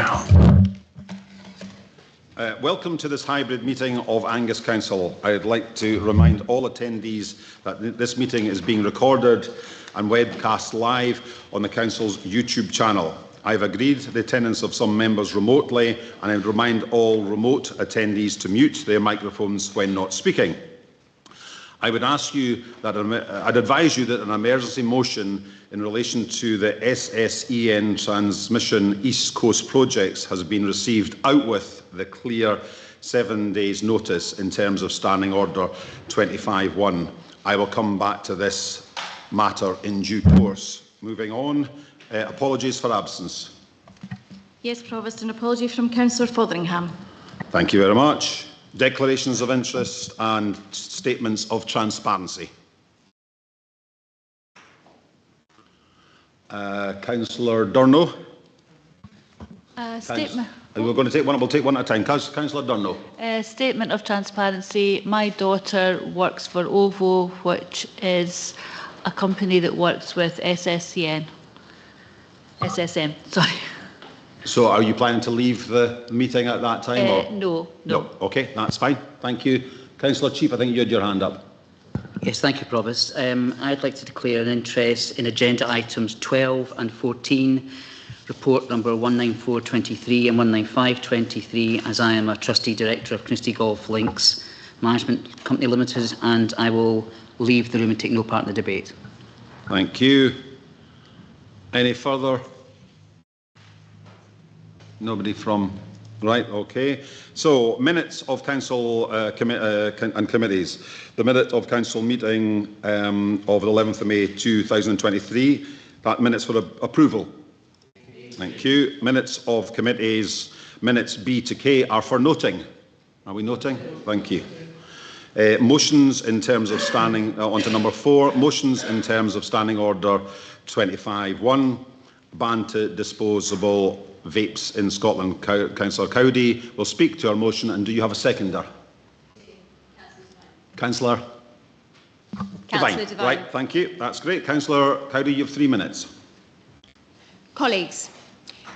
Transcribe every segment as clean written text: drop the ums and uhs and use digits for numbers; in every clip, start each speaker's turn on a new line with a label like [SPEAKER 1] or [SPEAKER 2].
[SPEAKER 1] now.
[SPEAKER 2] Welcome to this hybrid meeting of Angus Council. I would like to remind all attendees that this meeting is being recorded and webcast live on the Council's YouTube channel. I have agreed the attendance of some members remotely, and I would remind all remote attendees to mute their microphones when not speaking. I would ask you that I'd advise you that an emergency motion in relation to the SSEN Transmission East Coast projects has been received out with the clear 7 days notice in terms of Standing Order 25.1. I will come back to this matter in due course. Moving on, apologies for absence.
[SPEAKER 3] Yes, Provost, an apology from Councillor Fotheringham.
[SPEAKER 2] Thank you very much. Declarations of interest and statements of transparency. Councillor Durno.
[SPEAKER 3] Statement.
[SPEAKER 2] We're going to take one. We'll take one at a time. Councillor Durno.
[SPEAKER 3] Statement of transparency. My daughter works for OVO, which is a company that works with SSM. Sorry.
[SPEAKER 2] So are you planning to leave the meeting at that time? Or?
[SPEAKER 3] No.
[SPEAKER 2] OK, that's fine. Thank you. Councillor Cheap, I think you had your hand up.
[SPEAKER 4] Yes, thank you, Provost. I'd like to declare an interest in agenda items 12 and 14, report number 19423 and 19523, as I am a trustee director of Christie Golf Links Management Company Limited, and I will leave the room and take no part in the debate.
[SPEAKER 2] Thank you. Any further? Nobody from... Right, OK. So, minutes of Council and committees. The minute of Council meeting of the 11th of May 2023. That minutes for approval. Thank you. Minutes of committees, minutes B to K, are for noting. Are we noting? Thank you. Motions in terms of standing... on to number 4. Motions in terms of Standing Order 25.1. Ban to disposable vapes in Scotland. Councillor Cowdy will speak to our motion. And do you have a seconder? Councillor?
[SPEAKER 5] Councillor Devine.
[SPEAKER 2] Right, thank you. That's great. Councillor Cowdy, you have 3 minutes.
[SPEAKER 5] Colleagues,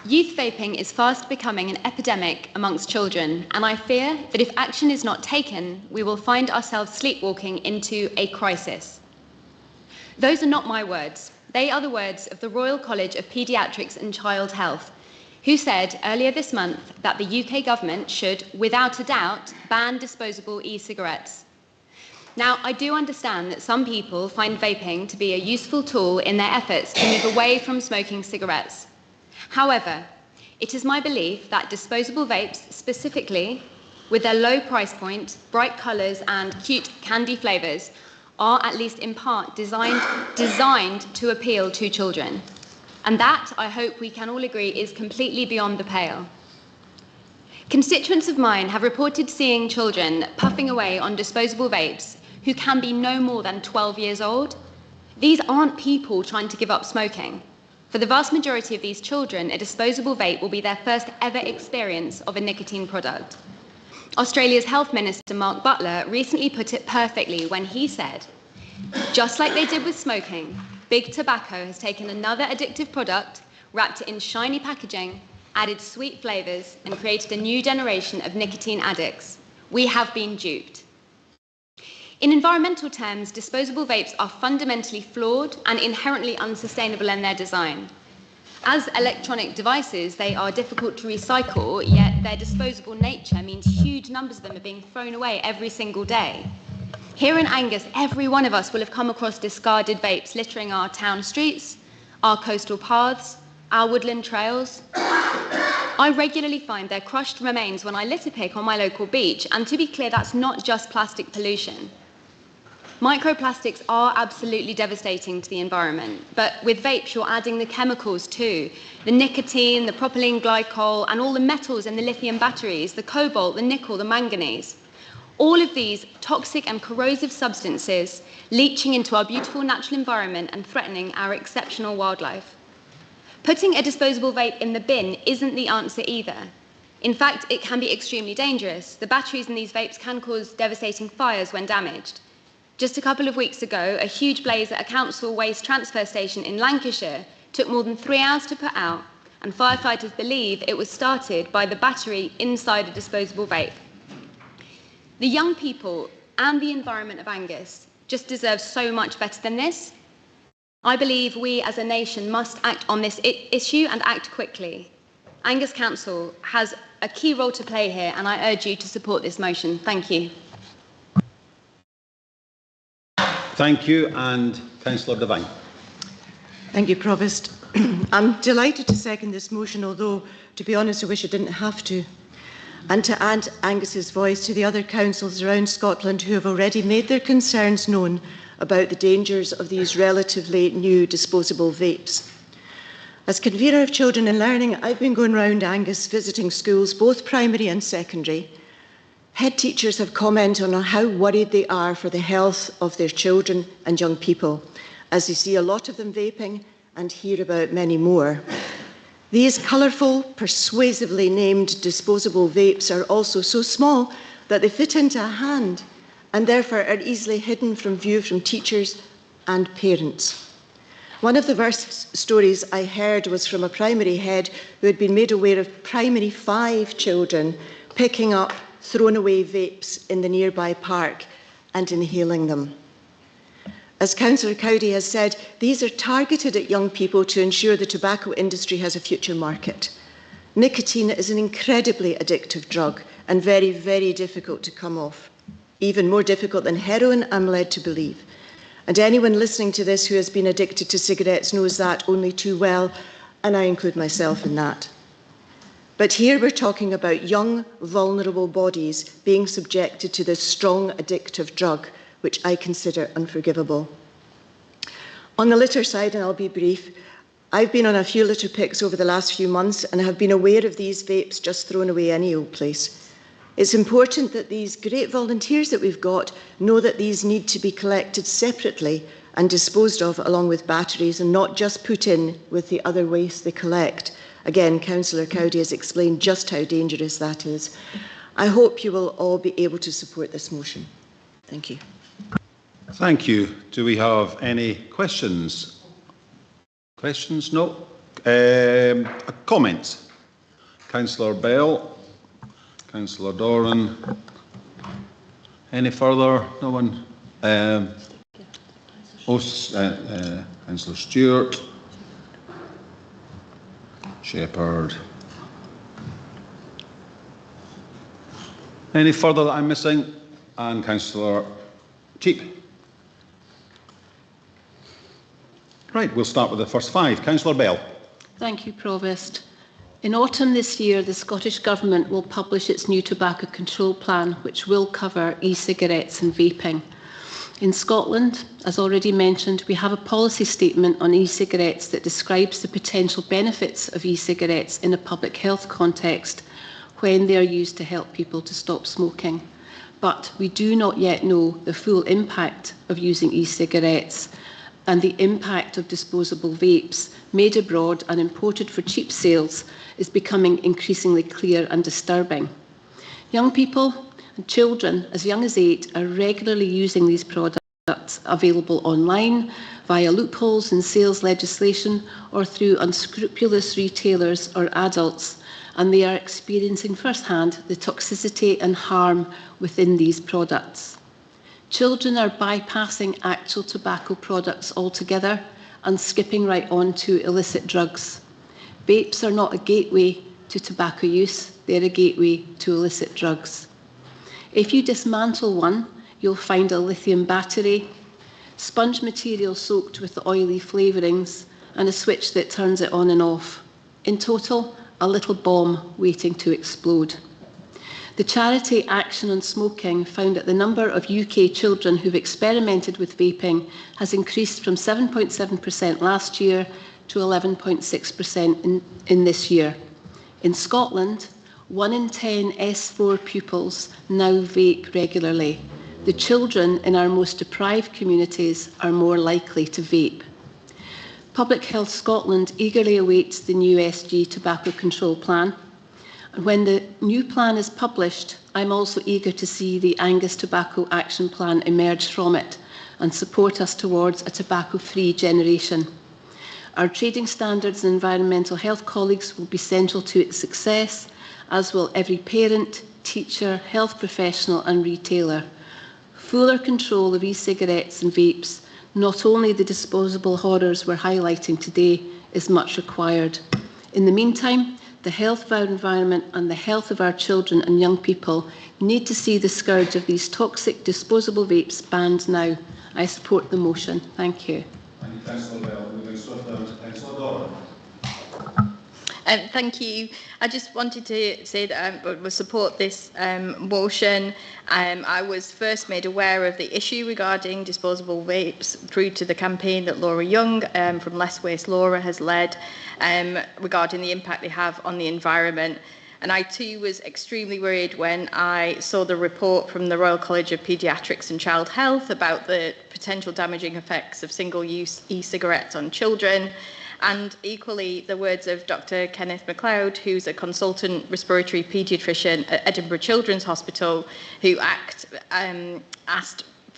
[SPEAKER 5] youth vaping is fast becoming an epidemic amongst children, and I fear that if action is not taken, we will find ourselves sleepwalking into a crisis. Those are not my words. They are the words of the Royal College of Paediatrics and Child Health, who said earlier this month that the UK government should, without a doubt, ban disposable e-cigarettes. Now, I do understand that some people find vaping to be a useful tool in their efforts to move away from smoking cigarettes. However, it is my belief that disposable vapes, specifically with their low price point, bright colours and cute candy flavours, are, at least in part, designed to appeal to children. And that, I hope we can all agree, is completely beyond the pale. Constituents of mine have reported seeing children puffing away on disposable vapes who can be no more than 12 years old. These aren't people trying to give up smoking. For the vast majority of these children, a disposable vape will be their first ever experience of a nicotine product. Australia's Health Minister, Mark Butler, recently put it perfectly when he said, just like they did with smoking, Big Tobacco has taken another addictive product, wrapped it in shiny packaging, added sweet flavours, and created a new generation of nicotine addicts. We have been duped. In environmental terms, disposable vapes are fundamentally flawed and inherently unsustainable in their design. As electronic devices, they are difficult to recycle, yet their disposable nature means huge numbers of them are being thrown away every single day. Here in Angus, every one of us will have come across discarded vapes littering our town streets, our coastal paths, our woodland trails. I regularly find their crushed remains when I litter pick on my local beach, and to be clear, that's not just plastic pollution. Microplastics are absolutely devastating to the environment, but with vapes you're adding the chemicals too. The nicotine, the propylene glycol, and all the metals in the lithium batteries, the cobalt, the nickel, the manganese. All of these toxic and corrosive substances leaching into our beautiful natural environment and threatening our exceptional wildlife. Putting a disposable vape in the bin isn't the answer either. In fact, it can be extremely dangerous. The batteries in these vapes can cause devastating fires when damaged. Just a couple of weeks ago, a huge blaze at a council waste transfer station in Lancashire took more than 3 hours to put out, and and firefighters believe it was started by the battery inside a disposable vape. The young people and the environment of Angus just deserve so much better than this. I believe we as a nation must act on this issue and act quickly. Angus Council has a key role to play here, and I urge you to support this motion. Thank you.
[SPEAKER 2] Thank you. And Councillor Devine.
[SPEAKER 1] Thank you, Provost. I'm delighted to second this motion, although, to be honest, I wish I didn't have to. And to add Angus's voice to the other councils around Scotland who have already made their concerns known about the dangers of these relatively new disposable vapes. As convener of Children in Learning, I've been going round Angus visiting schools, both primary and secondary. Head teachers have commented on how worried they are for the health of their children and young people, as they see a lot of them vaping and hear about many more. These colourful, persuasively named disposable vapes are also so small that they fit into a hand and therefore are easily hidden from view from teachers and parents. One of the worst stories I heard was from a primary head who had been made aware of primary 5 children picking up thrown away vapes in the nearby park and inhaling them. As Councillor Cowdery has said, these are targeted at young people to ensure the tobacco industry has a future market. Nicotine is an incredibly addictive drug and very, very difficult to come off. Even more difficult than heroin, I'm led to believe. And anyone listening to this who has been addicted to cigarettes knows that only too well, and I include myself in that. But here we're talking about young, vulnerable bodies being subjected to this strong addictive drug, which I consider unforgivable. On the litter side, and I'll be brief, I've been on a few litter picks over the last few months and have been aware of these vapes just thrown away any old place. It's important that these great volunteers that we've got know that these need to be collected separately and disposed of along with batteries and not just put in with the other waste they collect. Again, Councillor Cowdery has explained just how dangerous that is. I hope you will all be able to support this motion. Thank you.
[SPEAKER 2] Thank you. Do we have any questions? Questions? No. Comments? Councillor Bell. Councillor Doran. Any further? No one? Councillor Stewart. Shepherd. Any further that I'm missing? And Councillor Cheap. Right, we'll start with the first 5. Councillor Bell.
[SPEAKER 6] Thank you, Provost. In autumn this year, the Scottish Government will publish its new tobacco control plan, which will cover e-cigarettes and vaping. In Scotland, as already mentioned, we have a policy statement on e-cigarettes that describes the potential benefits of e-cigarettes in a public health context when they are used to help people to stop smoking. But we do not yet know the full impact of using e-cigarettes, and the impact of disposable vapes made abroad and imported for cheap sales is becoming increasingly clear and disturbing. Young people and children as young as 8 are regularly using these products available online, via loopholes in sales legislation or through unscrupulous retailers or adults, and they are experiencing firsthand the toxicity and harm within these products. Children are bypassing actual tobacco products altogether and skipping right on to illicit drugs. Vapes are not a gateway to tobacco use, they're a gateway to illicit drugs. If you dismantle one, you'll find a lithium battery, sponge material soaked with the oily flavourings, and a switch that turns it on and off. In total, a little bomb waiting to explode. The charity Action on Smoking found that the number of UK children who've experimented with vaping has increased from 7.7% last year to 11.6% in this year. In Scotland, 1 in 10 S4 pupils now vape regularly. The children in our most deprived communities are more likely to vape. Public Health Scotland eagerly awaits the new SG tobacco control plan. And when the new plan is published, I'm also eager to see the Angus Tobacco Action Plan emerge from it and support us towards a tobacco-free generation. Our trading standards and environmental health colleagues will be central to its success, as will every parent, teacher, health professional and retailer. Fuller control of e-cigarettes and vapes, not only the disposable horrors we're highlighting today, is much required. In the meantime, the health of our environment and the health of our children and young people need to see the scourge of these toxic disposable vapes banned now. I support the motion. Thank you.
[SPEAKER 2] Thank you, Councillor Bell. Moving swiftly on to Councillor Doran.
[SPEAKER 7] Thank you. I just wanted to say that I will support this motion. I was first made aware of the issue regarding disposable vapes through to the campaign that Laura Young from Less Waste Laura has led regarding the impact they have on the environment. And I too was extremely worried when I saw the report from the Royal College of Paediatrics and Child Health about the potential damaging effects of single-use e-cigarettes on children. And equally, the words of Dr. Kenneth MacLeod, who's a consultant respiratory paediatrician at Edinburgh Children's Hospital, who asked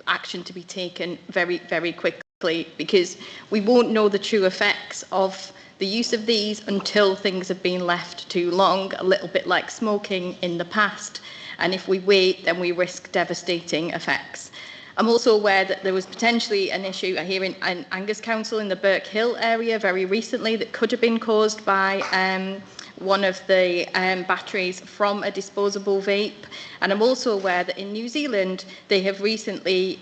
[SPEAKER 7] action to be taken very, very quickly, because we won't know the true effects of the use of these until things have been left too long, a little bit like smoking in the past. And if we wait, then we risk devastating effects. I'm also aware that there was potentially an issue here in Angus Council in the Birk Hill area very recently that could have been caused by one of the batteries from a disposable vape. And I'm also aware that in New Zealand, they have recently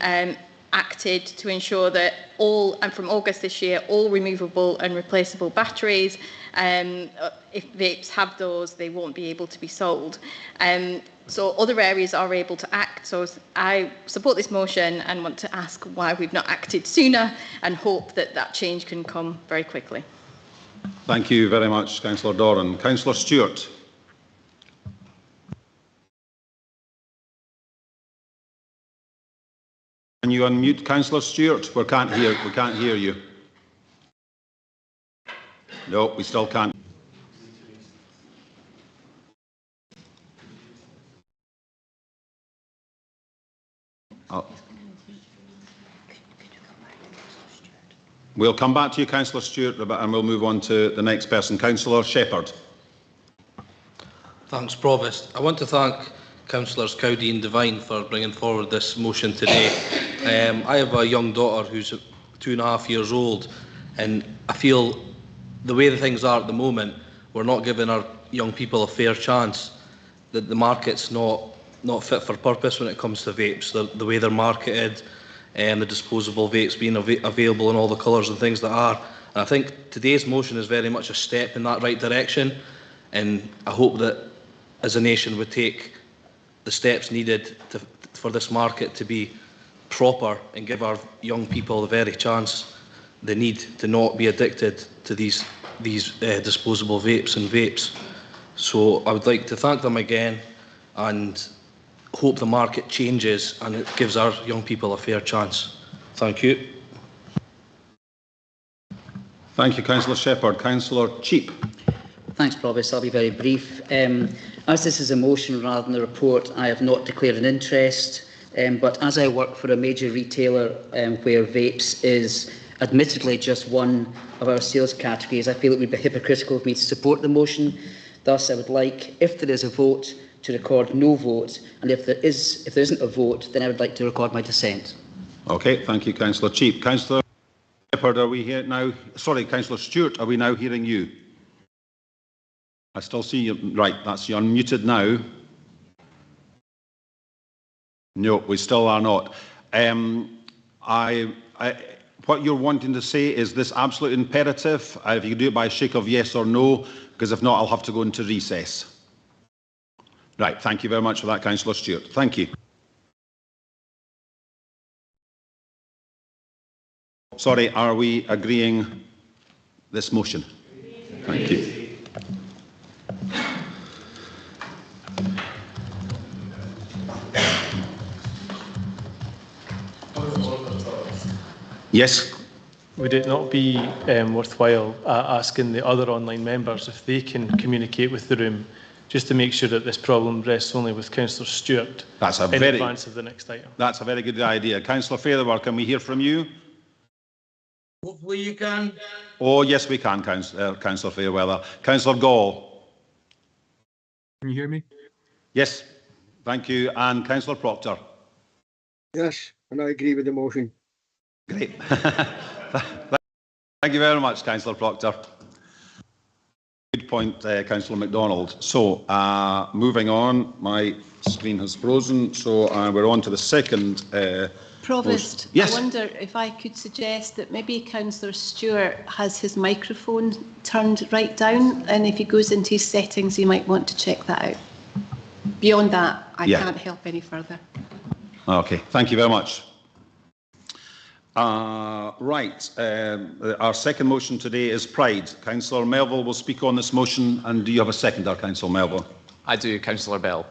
[SPEAKER 7] acted to ensure that all, and from August this year, all removable and replaceable batteries, if vapes have those, they won't be able to be sold. So other areas are able to act. So I support this motion and want to ask why we've not acted sooner and hope that that change can come very quickly.
[SPEAKER 2] Thank you very much, Councillor Doran. Councillor Stewart. Can you unmute Councillor Stewart? We can't hear you. No, we still can't. Oh. We'll come back to you, Councillor Stewart, and we'll move on to the next person, Councillor Shepherd.
[SPEAKER 8] Thanks, Provost. I want to thank Councillors Cowdy and Devine for bringing forward this motion today. I have a young daughter who's 2.5 years old, and I feel the way the things are at the moment, we're not giving our young people a fair chance. That the market's not fit for purpose when it comes to vapes. The way they're marketed, and the disposable vapes being available in all the colours and things that are. And I think today's motion is very much a step in that right direction, and I hope that as a nation we take the steps needed for this market to be proper and give our young people the very chance they need to not be addicted to these disposable vapes and vapes. So I would like to thank them again and hope the market changes and it gives our young people a fair chance. Thank you.
[SPEAKER 2] Thank you, Councillor Shepherd. Councillor Cheap.
[SPEAKER 4] Thanks, Provost. I'll be very brief. As this is a motion rather than a report, I have not declared an interest, but as I work for a major retailer where vapes is admittedly just one of our sales categories, I feel it would be hypocritical of me to support the motion. Thus, I would like, if there is a vote, to record no vote, and if there isn't a vote, then I would like to record my dissent.
[SPEAKER 2] Okay, thank you, Councillor Cheap. Councillor Shepherd, are we here now? Sorry, Councillor Stewart, are we now hearing you? I still see you. Right, that's you unmuted now. No, we still are not. What you're wanting to say, is this absolute imperative? If you can do it by a shake of yes or no, because if not, I'll have to go into recess. Right, thank you very much for that, Councillor Stewart. Thank you. Sorry, are we agreeing this motion? Thank you. Yes.
[SPEAKER 9] Would it not be worthwhile asking the other online members if they can communicate with the room, just to make sure that this problem rests only with Councillor Stewart in advance of the next item?
[SPEAKER 2] That's a very good idea. Councillor Fairweather, can we hear from you?
[SPEAKER 10] Hopefully you can.
[SPEAKER 2] Oh, yes, we can, Councillor Fairweather. Councillor Gall.
[SPEAKER 11] Can you hear me?
[SPEAKER 2] Yes, thank you. And Councillor Proctor.
[SPEAKER 12] Yes, and I agree with the motion.
[SPEAKER 2] Great. Thank you very much, Councillor Proctor. Good point, Councillor MacDonald. So, moving on, my screen has frozen, so we're on to the second.
[SPEAKER 6] Provost,
[SPEAKER 2] yes.
[SPEAKER 6] I wonder if I could suggest that maybe Councillor Stewart has his microphone turned right down, and if he goes into his settings, he might want to check that out. Beyond that, I can't help any further.
[SPEAKER 2] Okay, thank you very much. Our second motion today is Pride. Councillor Melville will speak on this motion, and do you have a seconder, Councillor Melville?
[SPEAKER 13] I do, Councillor Bell.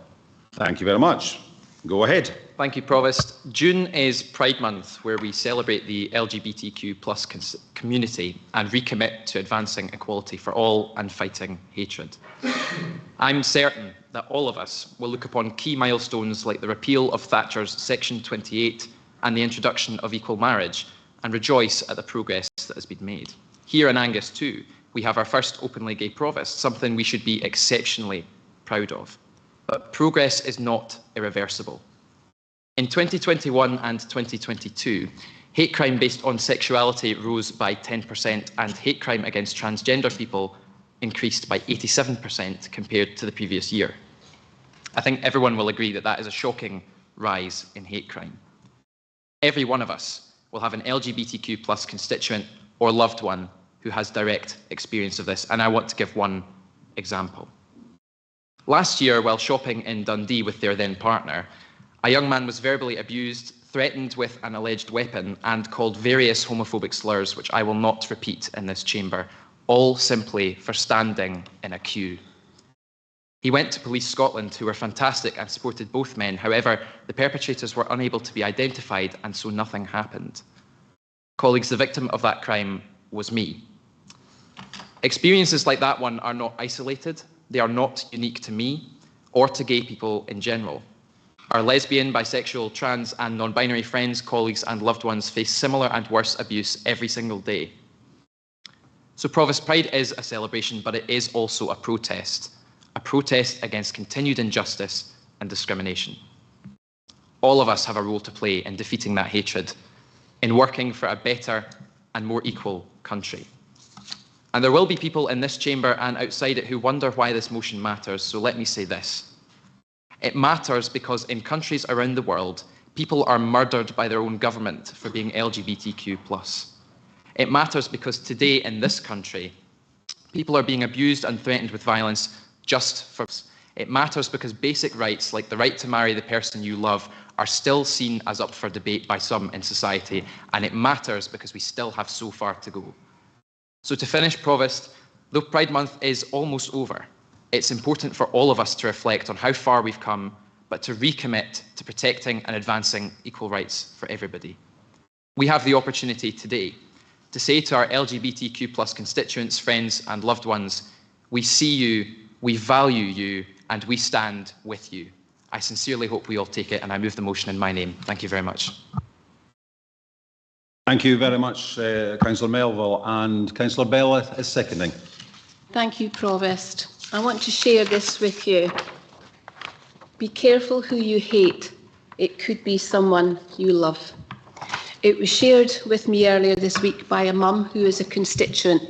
[SPEAKER 2] Thank you very much. Go ahead.
[SPEAKER 13] Thank you, Provost. June is Pride Month, where we celebrate the LGBTQ+ community and recommit to advancing equality for all and fighting hatred. I'm certain that all of us will look upon key milestones like the repeal of Thatcher's Section 28 and the introduction of equal marriage and rejoice at the progress that has been made. Here in Angus too, we have our first openly gay provost, something we should be exceptionally proud of. But progress is not irreversible. In 2021 and 2022, hate crime based on sexuality rose by 10% and hate crime against transgender people increased by 87% compared to the previous year. I think everyone will agree that that is a shocking rise in hate crime. Every one of us will have an LGBTQ+ constituent or loved one who has direct experience of this, and I want to give one example. Last year, while shopping in Dundee with their then partner, a young man was verbally abused, threatened with an alleged weapon, and called various homophobic slurs, which I will not repeat in this chamber, all simply for standing in a queue. He went to Police Scotland, who were fantastic and supported both men. However, the perpetrators were unable to be identified, and so nothing happened. Colleagues, the victim of that crime was me. Experiences like that one are not isolated. They are not unique to me or to gay people in general. Our lesbian, bisexual, trans and non-binary friends, colleagues and loved ones face similar and worse abuse every single day. So Provost, Pride is a celebration, but it is also a protest against continued injustice and discrimination. All of us have a role to play in defeating that hatred, in working for a better and more equal country. And there will be people in this chamber and outside it who wonder why this motion matters, so let me say this. It matters because in countries around the world, people are murdered by their own government for being LGBTQ+. It matters because today in this country, people are being abused and threatened with violence just for. It matters because basic rights like the right to marry the person you love are still seen as up for debate by some in society, and it matters because we still have so far to go. So to finish, Provost, though Pride Month is almost over, it's important for all of us to reflect on how far we've come, but to recommit to protecting and advancing equal rights for everybody. We have the opportunity today to say to our LGBTQ+ constituents, friends and loved ones, we see you, we value you, and we stand with you. I sincerely hope we all take it, and I move the motion in my name. Thank you very much.
[SPEAKER 2] Thank you very much, Councillor Melville. And Councillor Bell is seconding.
[SPEAKER 6] Thank you, Provost. I want to share this with you. Be careful who you hate. It could be someone you love. It was shared with me earlier this week by a mum who is a constituent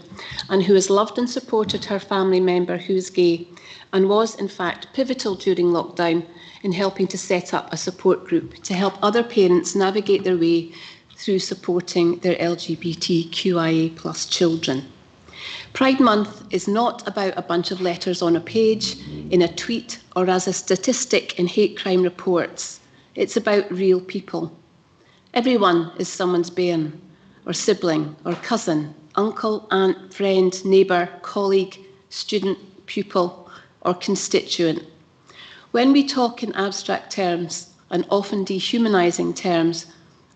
[SPEAKER 6] and who has loved and supported her family member who is gay and was, in fact, pivotal during lockdown in helping to set up a support group to help other parents navigate their way through supporting their LGBTQIA+ children. Pride Month is not about a bunch of letters on a page, in a tweet, or as a statistic in hate crime reports. It's about real people. Everyone is someone's bairn, or sibling, or cousin, uncle, aunt, friend, neighbour, colleague, student, pupil, or constituent. When we talk in abstract terms, and often dehumanising terms,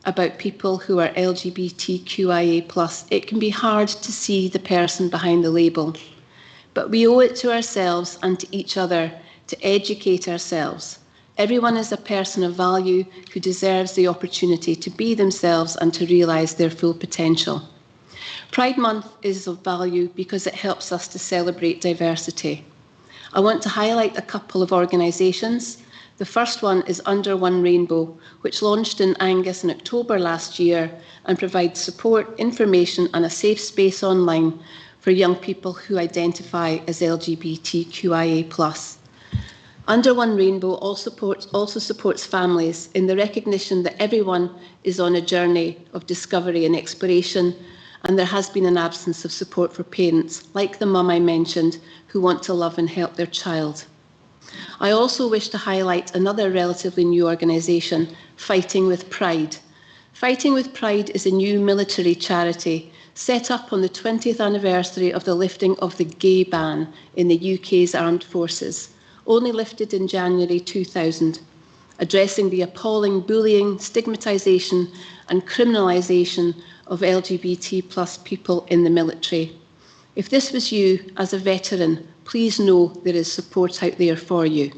[SPEAKER 6] about people who are LGBTQIA+, it can be hard to see the person behind the label. But we owe it to ourselves and to each other to educate ourselves. Everyone is a person of value who deserves the opportunity to be themselves and to realise their full potential. Pride Month is of value because it helps us to celebrate diversity. I want to highlight a couple of organisations. The first one is Under One Rainbow, which launched in Angus in October last year and provides support, information and a safe space online for young people who identify as LGBTQIA+. Under One Rainbow also supports families in the recognition that everyone is on a journey of discovery and exploration, and there has been an absence of support for parents, like the mum I mentioned, who want to love and help their child. I also wish to highlight another relatively new organisation, Fighting with Pride. Fighting with Pride is a new military charity set up on the 20th anniversary of the lifting of the gay ban in the UK's armed forces, only lifted in January 2000, addressing the appalling bullying, stigmatisation and criminalisation of LGBT+ people in the military. If this was you as a veteran, please know there is support out there for you.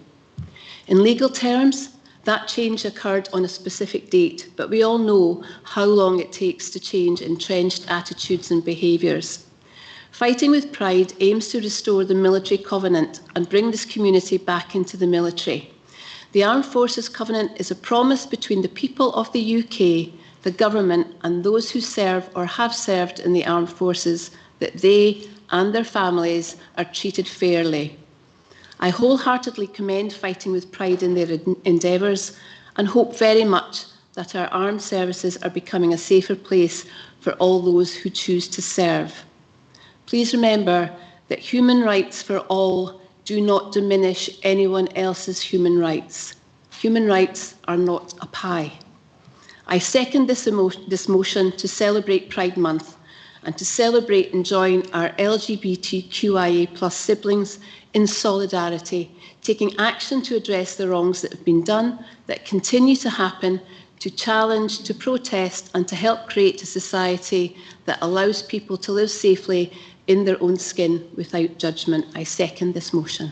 [SPEAKER 6] In legal terms, that change occurred on a specific date, but we all know how long it takes to change entrenched attitudes and behaviours. Fighting with Pride aims to restore the military covenant and bring this community back into the military. The Armed Forces Covenant is a promise between the people of the UK, the government and those who serve or have served in the armed forces that they and their families are treated fairly. I wholeheartedly commend Fighting with Pride in their endeavours and hope very much that our armed services are becoming a safer place for all those who choose to serve. Please remember that human rights for all do not diminish anyone else's human rights. Human rights are not a pie. I second this motion to celebrate Pride Month and to celebrate and join our LGBTQIA+ siblings in solidarity, taking action to address the wrongs that have been done, that continue to happen, to challenge, to protest and to help create a society that allows people to live safely in their own skin without judgment. I second this motion.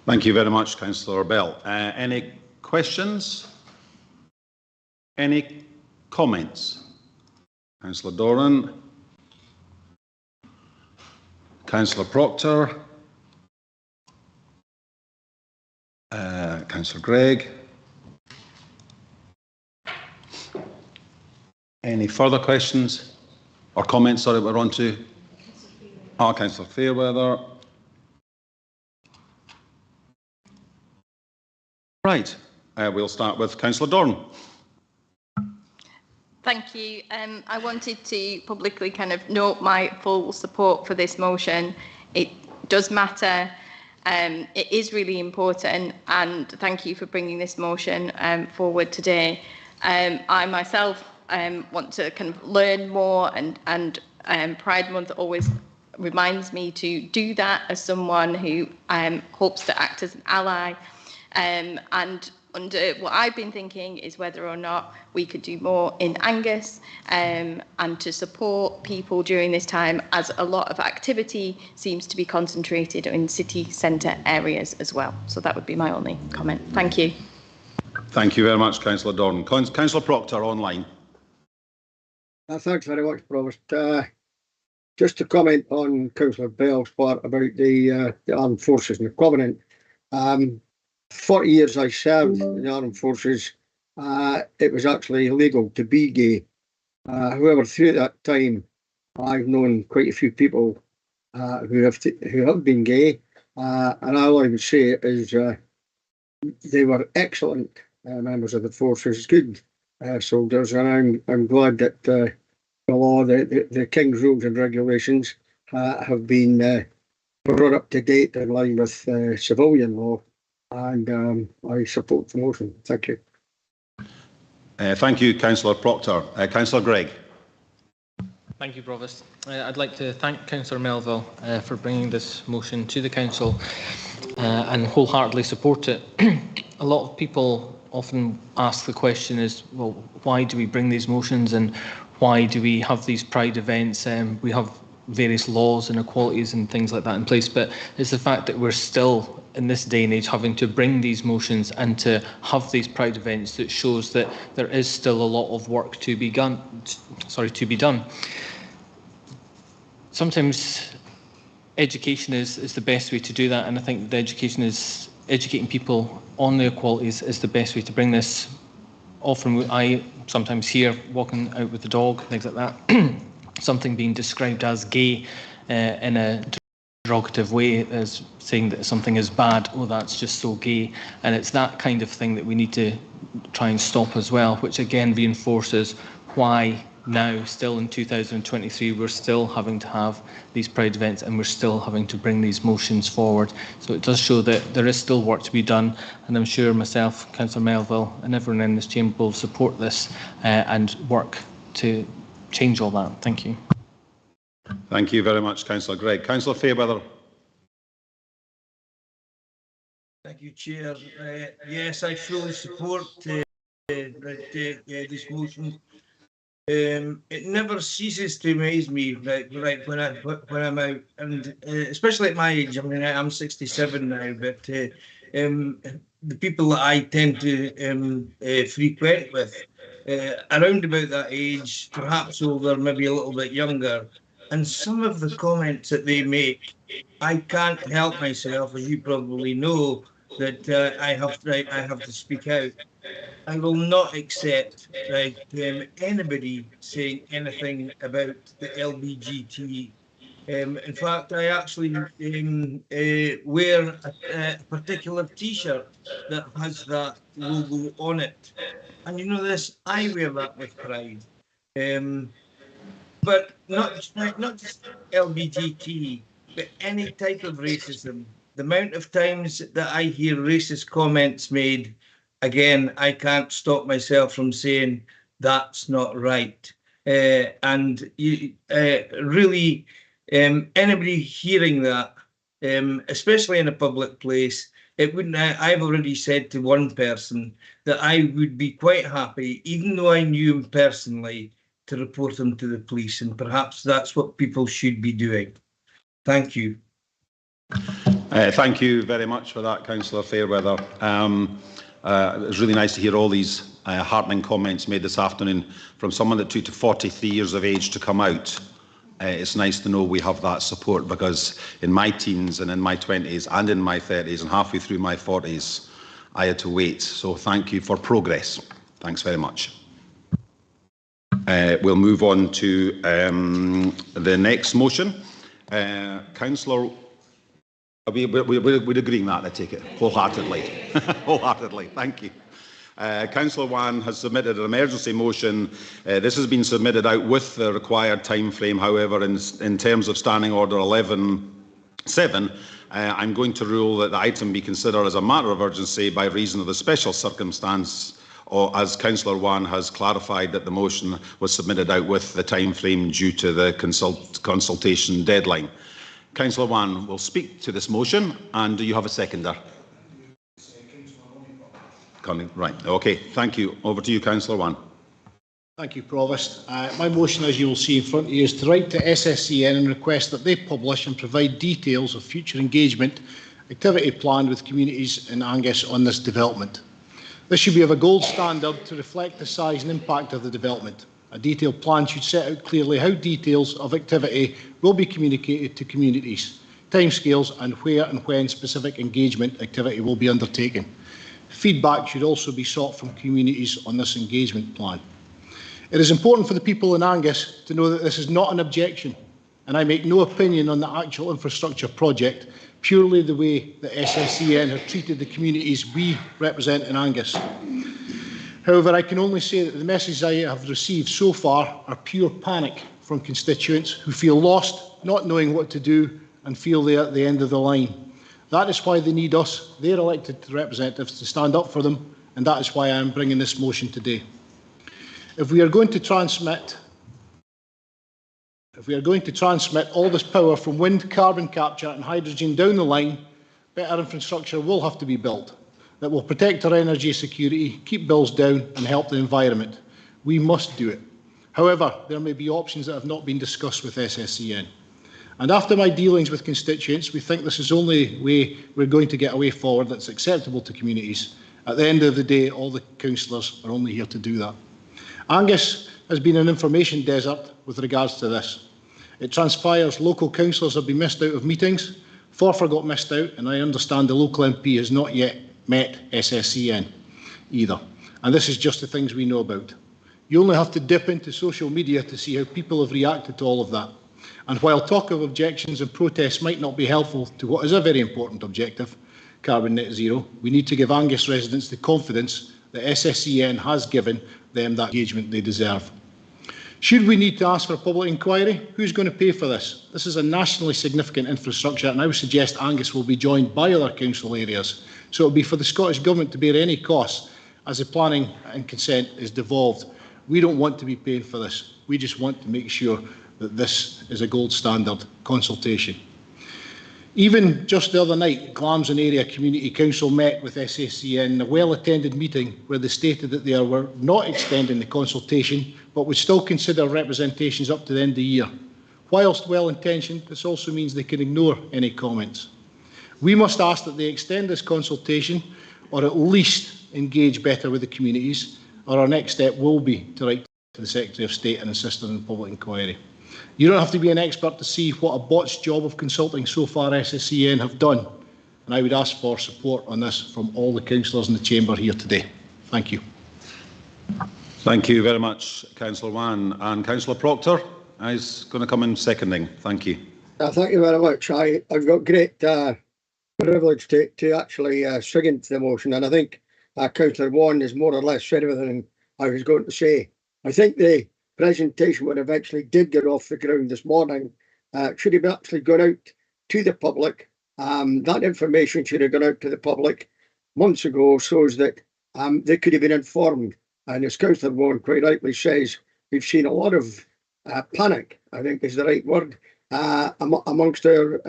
[SPEAKER 2] Thank you very much, Councillor Bell. Any questions? Any comments? Councillor Doran. Councillor Proctor. Councillor Gregg. Any further questions or comments? Sorry, we're on to Councillor Fairweather. Right, we'll start with Councillor Dorn.
[SPEAKER 7] Thank you. I wanted to publicly kind of note my full support for this motion. It does matter. It is really important, and thank you for bringing this motion forward today. I myself want to kind of learn more, and Pride Month always reminds me to do that as someone who hopes to act as an ally. And under what I've been thinking is whether or not we could do more in Angus and to support people during this time, as a lot of activity seems to be concentrated in city centre areas as well. So that would be my only comment. Thank you.
[SPEAKER 2] Thank you very much, Councillor Dorn. Councillor Proctor, online.
[SPEAKER 12] Thanks very much, Provost. Just to comment on Councillor Bell's part about the Armed Forces and the Covenant. 40 years I served in the Armed Forces, it was actually illegal to be gay. However, through that time, I've known quite a few people who have been gay, and all I would say is they were excellent members of the forces, good soldiers, and I'm glad that the law, the King's Rules and Regulations, have been brought up to date in line with civilian law. And I support the motion. Thank you.
[SPEAKER 2] Thank you, Councillor Proctor. Councillor Gregg.
[SPEAKER 9] Thank you, Provost. I'd like to thank Councillor Melville for bringing this motion to the Council and wholeheartedly support it. A lot of people often ask the question is, well, why do we bring these motions and why do we have these Pride events? We have various laws and equalities and things like that in place, but it's the fact that we're still in this day and age having to bring these motions and to have these Pride events that shows that there is still a lot of work to be done. sometimes education is the best way to do that, and I think the education is educating people on the equalities is the best way to bring this. Often I sometimes hear walking out with the dog, things like that, something being described as gay in a derogative way, as saying that something is bad, oh, that's just so gay. And it's that kind of thing that we need to try and stop as well, which again reinforces why now, still in 2023, we're still having to have these Pride events and we're still having to bring these motions forward. So it does show that there is still work to be done, and I'm sure myself, Councillor Melville and everyone in this chamber will support this and work to change all that. Thank you.
[SPEAKER 2] Thank you very much, Councillor Gregg. Councillor Fairweather.
[SPEAKER 10] Thank you, Chair. Yes, I fully support this motion. It never ceases to amaze me, right when I'm out, and especially at my age. I mean, I'm 67 now, but the people that I tend to frequent with, around about that age, perhaps older, maybe a little bit younger, and some of the comments that they make, I can't help myself, as you probably know, that I have to speak out. I will not accept anybody saying anything about the LBGT. In fact, I actually wear a particular T-shirt that has that logo on it. And you know this, I wear that with pride. But not just LBGT, but any type of racism. The amount of times that I hear racist comments made, again, I can't stop myself from saying that's not right. And really, anybody hearing that, especially in a public place, it wouldn't. I've already said to one person that I would be quite happy, even though I knew him personally, to report him to the police, and perhaps that's what people should be doing. Thank you.
[SPEAKER 2] Thank you very much for that, Councillor Fairweather. It was really nice to hear all these heartening comments made this afternoon from someone that took to 43 years of age to come out. It's nice to know we have that support, because in my teens and in my 20s and in my 30s and halfway through my 40s, I had to wait. So thank you for progress. Thanks very much. We'll move on to the next motion. Councillor, we're agreeing that, I take it, wholeheartedly. Wholeheartedly, thank you. Councillor Wan has submitted an emergency motion. This has been submitted out with the required time frame. However, in terms of Standing Order 11.7, I'm going to rule that the item be considered as a matter of urgency by reason of the special circumstance, or as Councillor Wan has clarified that the motion was submitted out with the time frame due to the consultation deadline. Councillor Wan will speak to this motion, and do you have a seconder? Right, okay, thank you. Over to you, Councillor Wan.
[SPEAKER 14] Thank you, Provost. My motion, as you will see in front of you, is to write to SSCN and request that they publish and provide details of future engagement activity planned with communities in Angus on this development. This should be of a gold standard to reflect the size and impact of the development. A detailed plan should set out clearly how details of activity will be communicated to communities, timescales, and where and when specific engagement activity will be undertaken. Feedback should also be sought from communities on this engagement plan. It is important for the people in Angus to know that this is not an objection, and I make no opinion on the actual infrastructure project, purely the way that SSCN have treated the communities we represent in Angus. However, I can only say that the messages I have received so far are pure panic from constituents who feel lost, not knowing what to do, and feel they are at the end of the line. That is why they need us, their elected representatives, to stand up for them, and that is why I am bringing this motion today. If we are going to transmit all this power from wind, carbon capture and hydrogen down the line, better infrastructure will have to be built that will protect our energy security, keep bills down and help the environment. We must do it. However, there may be options that have not been discussed with SSCN. And after my dealings with constituents, we think this is the only way we're going to get a way forward that's acceptable to communities. At the end of the day, all the councillors are only here to do that. Angus has been an information desert with regards to this. It transpires local councillors have been missed out of meetings. Forfar got missed out, and I understand the local MP has not yet met SSCN either. And this is just the things we know about. You only have to dip into social media to see how people have reacted to all of that. And while talk of objections and protests might not be helpful to what is a very important objective, carbon net zero, we need to give Angus residents the confidence that SSCN has given them that engagement they deserve. Should we need to ask for a public inquiry, who's going to pay for this? This is a nationally significant infrastructure, and I would suggest Angus will be joined by other council areas. So it will be for the Scottish Government to bear any costs as the planning and consent is devolved. We don't want to be paying for this. We just want to make sure that this is a gold standard consultation. Even just the other night, Glamson Area Community Council met with SSCN in a well-attended meeting where they stated that they were not extending the consultation but would still consider representations up to the end of the year. Whilst well-intentioned, this also means they can ignore any comments. We must ask that they extend this consultation or at least engage better with the communities, or our next step will be to write to the Secretary of State and insist on a public inquiry. You don't have to be an expert to see what a botched job of consulting so far SSCN have done, and I would ask for support on this from all the councillors in the chamber here today. Thank you.
[SPEAKER 2] Thank you very much, Councillor Wan. And Councillor Proctor is going to come in seconding. Thank you.
[SPEAKER 12] Thank you very much. I've got great privilege to actually second the motion, and I think Councillor Wan has more or less said everything I was going to say. I think the presentation when eventually did get off the ground this morning should have actually gone out to the public. That information should have gone out to the public months ago so that they could have been informed. And as Councillor Vaughan quite rightly says, we've seen a lot of panic, I think is the right word, amongst our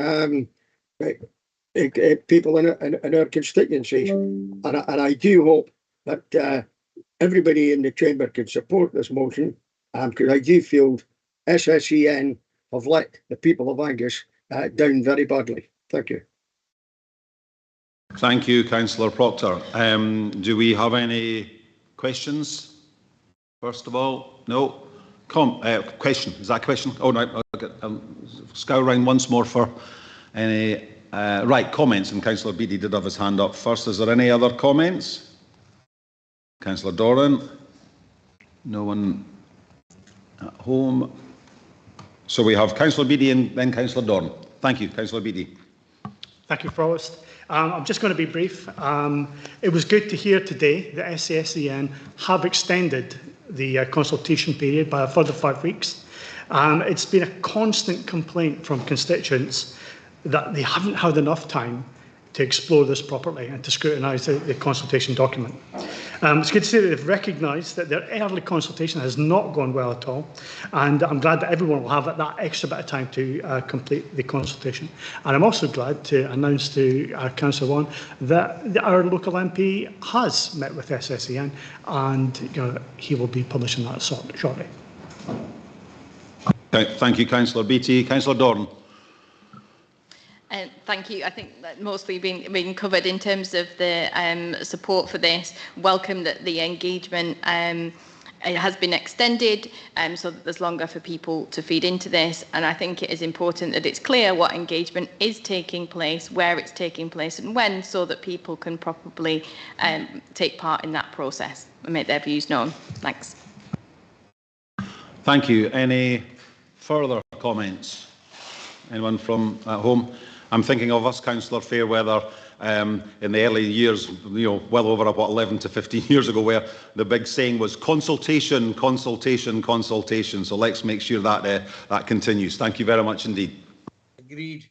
[SPEAKER 12] people in our constituencies. And I do hope that everybody in the chamber can support this motion, because I do feel SSCN have let the people of Angus down very badly. Thank you.
[SPEAKER 2] Thank you, Councillor Proctor. Do we have any questions? First of all, no. Question. Is that a question? Oh, no. Scour round once more for any right comments. And Councillor Beattie did have his hand up first. Is there any other comments? Councillor Doran? No one at home. So we have Councillor Beattie and then Councillor Doran. Thank you, Councillor Beattie.
[SPEAKER 15] Thank you, Provost. I'm just going to be brief. It was good to hear today that SSCN have extended the consultation period by a further 5 weeks. It's been a constant complaint from constituents that they haven't had enough time to explore this properly and to scrutinise the consultation document. It's good to see that they've recognised that their early consultation has not gone well at all, and I'm glad that everyone will have that extra bit of time to complete the consultation. And I'm also glad to announce to Councillor Vaughan that our local MP has met with SSCN, and he will be publishing that shortly.
[SPEAKER 2] Thank you, Councillor Beattie. Councillor Doran.
[SPEAKER 7] Thank you. I think that mostly being covered in terms of the support for this. Welcome that the engagement it has been extended so that there's longer for people to feed into this. And I think it is important that it's clear what engagement is taking place, where it's taking place and when, so that people can properly take part in that process and make their views known. Thanks.
[SPEAKER 2] Thank you. Any further comments? Anyone from at home? I'm thinking of us, Councillor Fairweather, in the early years, well over about 11 to 15 years ago, where the big saying was consultation, consultation, consultation. So let's make sure that that continues. Thank you very much indeed.
[SPEAKER 10] Agreed.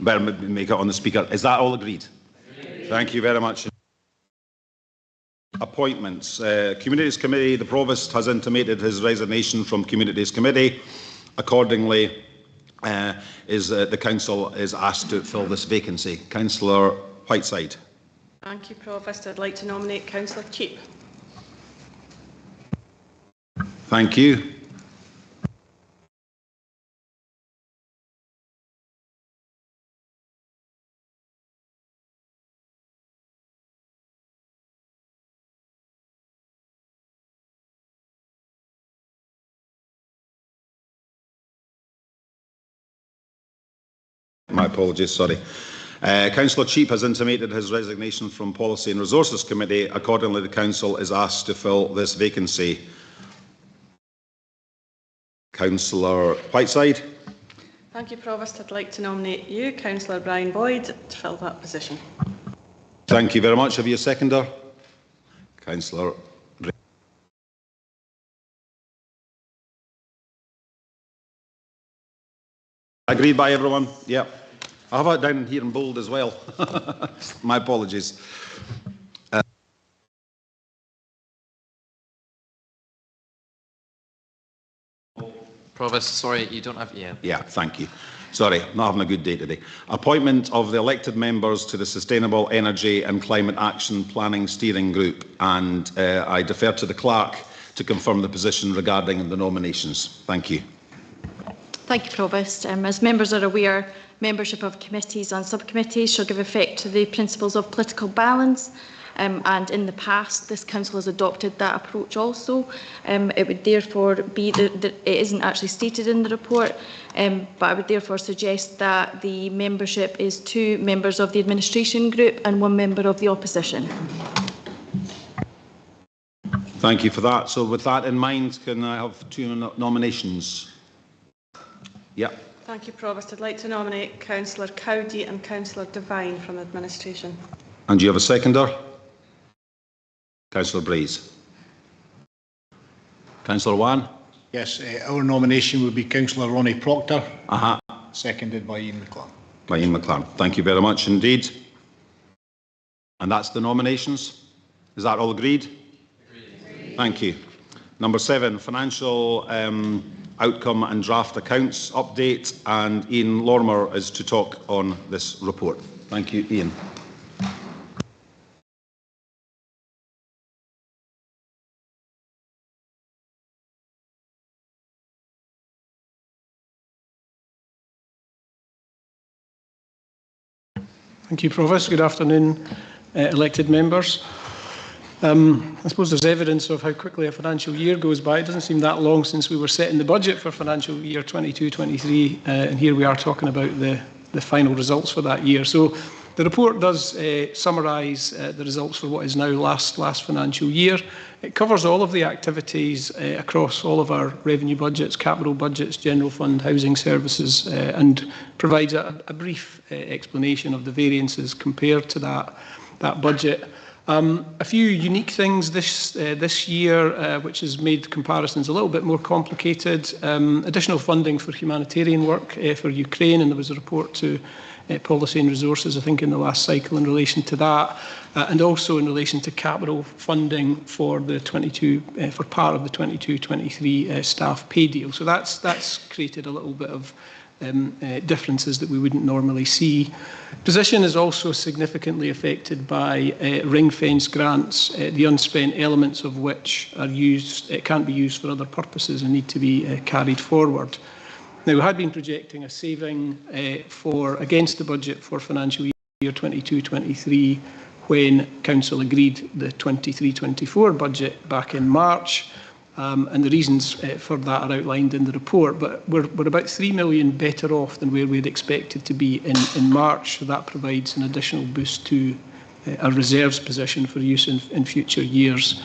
[SPEAKER 2] Better make it on the speaker. Is that all agreed? Thank you very much. Appointments. Communities Committee, the Provost has intimated his resignation from Communities Committee. Accordingly, the Council is asked to fill this vacancy. Councillor Whiteside.
[SPEAKER 16] Thank you, Provost. I'd like to nominate Councillor Cheap.
[SPEAKER 2] Thank you. My apologies, sorry. Councillor Cheap has intimated his resignation from Policy and Resources Committee. Accordingly, the Council is asked to fill this vacancy. Councillor Whiteside.
[SPEAKER 16] Thank you, Provost. I'd like to nominate you, Councillor Brian Boyd, to fill that position.
[SPEAKER 2] Thank you very much. Have you a seconder? Councillor. Agreed by everyone? Yeah. I have it down here in bold as well. My apologies.
[SPEAKER 13] Provost, sorry, you don't have...
[SPEAKER 2] Yeah, thank you. Sorry, not having a good day today. Appointment of the elected members to the Sustainable Energy and Climate Action Planning Steering Group, and I defer to the clerk to confirm the position regarding the nominations. Thank you.
[SPEAKER 17] Thank you, Provost. As members are aware, membership of committees and subcommittees shall give effect to the principles of political balance, and in the past this council has adopted that approach also. It would therefore be that it isn't actually stated in the report, but I would therefore suggest that the membership is 2 members of the administration group and 1 member of the opposition.
[SPEAKER 2] Thank you for that. So with that in mind, can I have 2 nominations? Yeah.
[SPEAKER 16] Thank you, Provost. I'd like to nominate Councillor Cowdy and Councillor Devine from administration.
[SPEAKER 2] And do you have a seconder? Councillor Breeze. Councillor Wan?
[SPEAKER 14] Yes, our nomination would be Councillor Ronnie Proctor, seconded by Ian McLaren.
[SPEAKER 2] By Ian McLaren. Thank you very much indeed. And that's the nominations. Is that all agreed? Agreed. Thank you. Number 7, financial outcome and draft accounts update, and Ian Lorimer is to talk on this report. Thank you, Ian.
[SPEAKER 18] Thank you, Provost. Good afternoon, elected members. I suppose there's evidence of how quickly a financial year goes by. It doesn't seem that long since we were setting the budget for financial year 22-23, and here we are talking about the final results for that year. So the report does summarise the results for what is now last financial year. It covers all of the activities across all of our revenue budgets, capital budgets, general fund, housing services, and provides a brief explanation of the variances compared to that budget. A few unique things this year, which has made comparisons a little bit more complicated. Additional funding for humanitarian work for Ukraine, and there was a report to Policy and Resources, I think, in the last cycle in relation to that, and also in relation to capital funding for the for part of the 22-23 staff pay deal. So that's created a little bit of differences that we wouldn't normally see. Position is also significantly affected by ring-fence grants, the unspent elements of which are can't be used for other purposes and need to be carried forward. Now, we had been projecting a saving against the budget for financial year 22-23 when Council agreed the 23-24 budget back in March. And the reasons for that are outlined in the report, but we're about 3 million better off than where we'd expected to be in March. So that provides an additional boost to our reserves position for use in future years.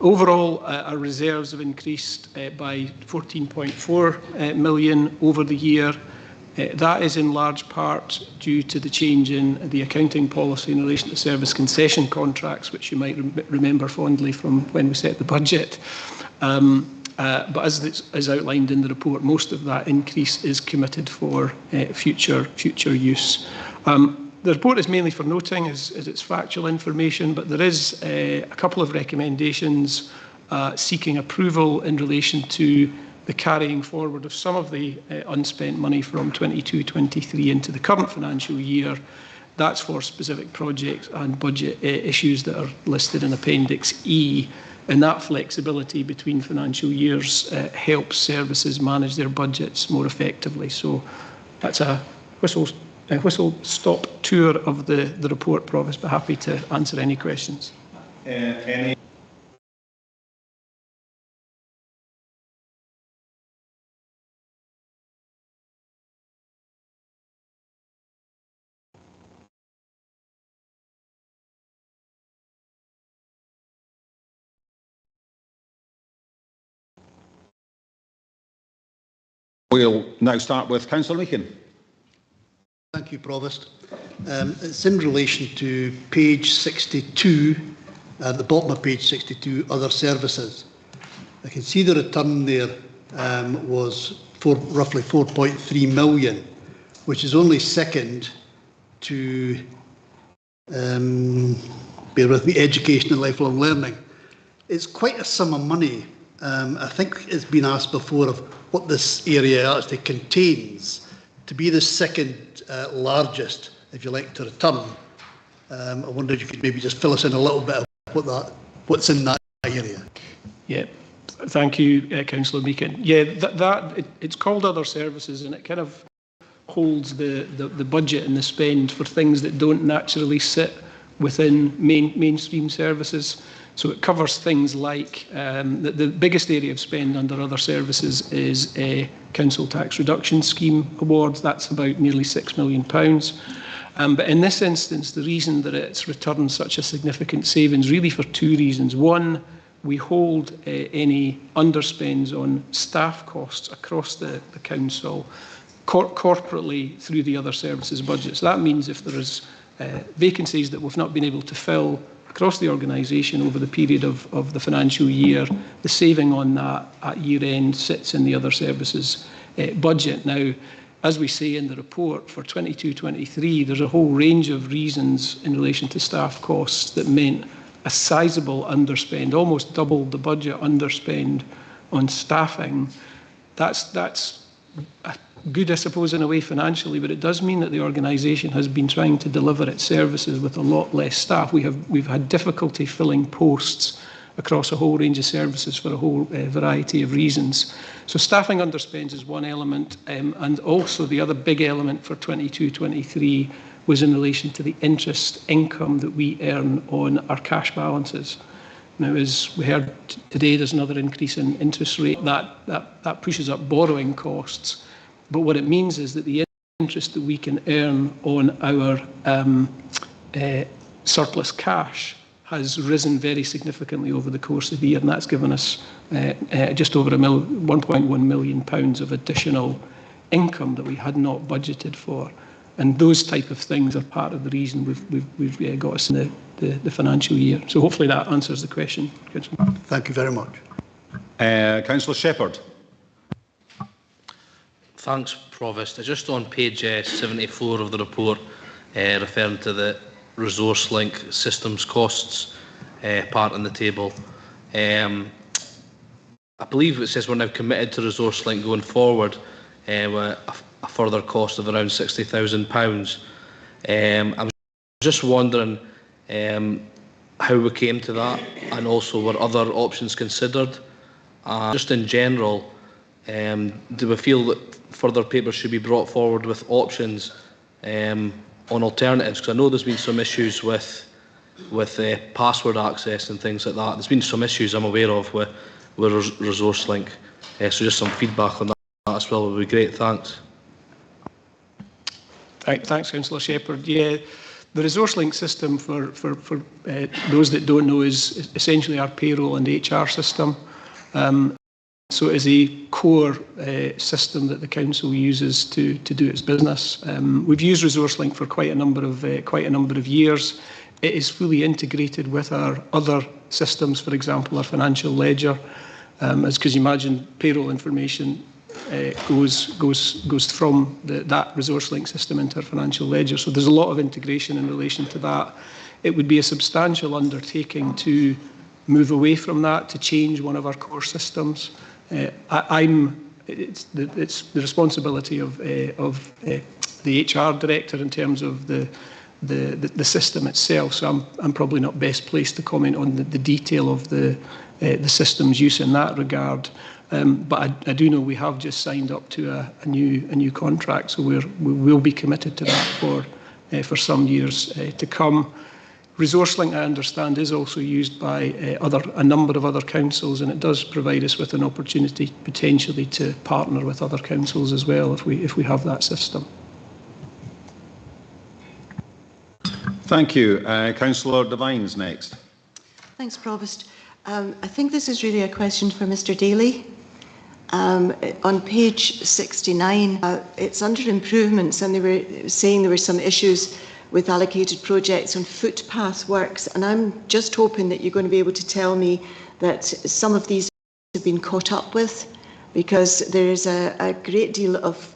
[SPEAKER 18] Overall, our reserves have increased by 14.4 million over the year. That is in large part due to the change in the accounting policy in relation to service concession contracts, which you might remember fondly from when we set the budget. But as outlined in the report, most of that increase is committed for future use. The report is mainly for noting as it's factual information, but there is a couple of recommendations seeking approval in relation to the carrying forward of some of the unspent money from 22-23 into the current financial year. That's for specific projects and budget issues that are listed in Appendix E. And that flexibility between financial years helps services manage their budgets more effectively. So that's a whistle-stop tour of the report, Provost, but happy to answer any questions.
[SPEAKER 2] We'll now start with Councillor Meakin.
[SPEAKER 19] Thank you, Provost. It's in relation to page 62, at the bottom of page 62, other services. I can see the return there was roughly 4.3 million, which is only second to, bear with me, education and lifelong learning. It's quite a sum of money. I think it's been asked before of what this area actually contains. To be the second largest, if you like, to return, I wonder if you could maybe just fill us in a little bit of what's in that area.
[SPEAKER 18] Yeah, thank you, Councillor Meakin. Yeah, it's called other services, and it kind of holds the budget and the spend for things that don't naturally sit within mainstream services. So it covers things like the biggest area of spend under other services is a council tax reduction scheme awards. That's about nearly £6 million. But in this instance, the reason that it's returned such a significant savings really for two reasons. One, we hold any underspends on staff costs across the council corporately through the other services budget. So that means if there is vacancies that we've not been able to fill across the organisation over the period of the financial year, the saving on that at year end sits in the other services budget. Now, as we say in the report for 22-23, there's a whole range of reasons in relation to staff costs that meant a sizable underspend, almost doubled the budget underspend on staffing. That's good, I suppose, in a way financially, but it does mean that the organisation has been trying to deliver its services with a lot less staff. We've had difficulty filling posts across a whole range of services for a whole variety of reasons. So staffing underspends is one element, and also the other big element for 22-23 was in relation to the interest income that we earn on our cash balances. Now, as we heard today, there's another increase in interest rate. That pushes up borrowing costs. But what it means is that the interest that we can earn on our surplus cash has risen very significantly over the course of the year, and that's given us just over £1.1 million of additional income that we had not budgeted for. And those type of things are part of the reason we've got us in the financial year. So hopefully that answers the question.
[SPEAKER 19] Thank you very much.
[SPEAKER 2] Councillor Shepherd.
[SPEAKER 8] Thanks, Provost. Just on page 74 of the report, referring to the resource link systems costs part in the table, I believe it says we're now committed to resource link going forward with a further cost of around £60,000. I was just wondering how we came to that, and also were other options considered? Just in general, do we feel that further papers should be brought forward with options on alternatives? Because I know there's been some issues with password access and things like that. There's been some issues I'm aware of with resource link. So just some feedback on that as well would be great. Thanks.
[SPEAKER 18] Thanks, Councillor Shepherd. Yeah, the resource link system, for those that don't know, is essentially our payroll and HR system. So it is a core system that the council uses to do its business. We've used resource link for quite a number of years. It is fully integrated with our other systems, for example, our financial ledger. As because you imagine, payroll information goes from that resource link system into our financial ledger. So there's a lot of integration in relation to that. It would be a substantial undertaking to move away from that, to change one of our core systems. It's the responsibility of the HR director in terms of the system itself. So I'm probably not best placed to comment on the detail of the system's use in that regard. But I do know we have just signed up to a new contract, so we will be committed to that for some years to come. ResourceLink, I understand, is also used by a number of other councils, and it does provide us with an opportunity potentially to partner with other councils as well if we have that system.
[SPEAKER 2] Thank you. Councillor Devine's next.
[SPEAKER 1] Thanks, Provost. I think this is really a question for Mr Daly. On page 69, it's under improvements, and they were saying there were some issues with allocated projects on footpath works, and I'm just hoping that you're going to be able to tell me that some of these have been caught up with, because there is a great deal of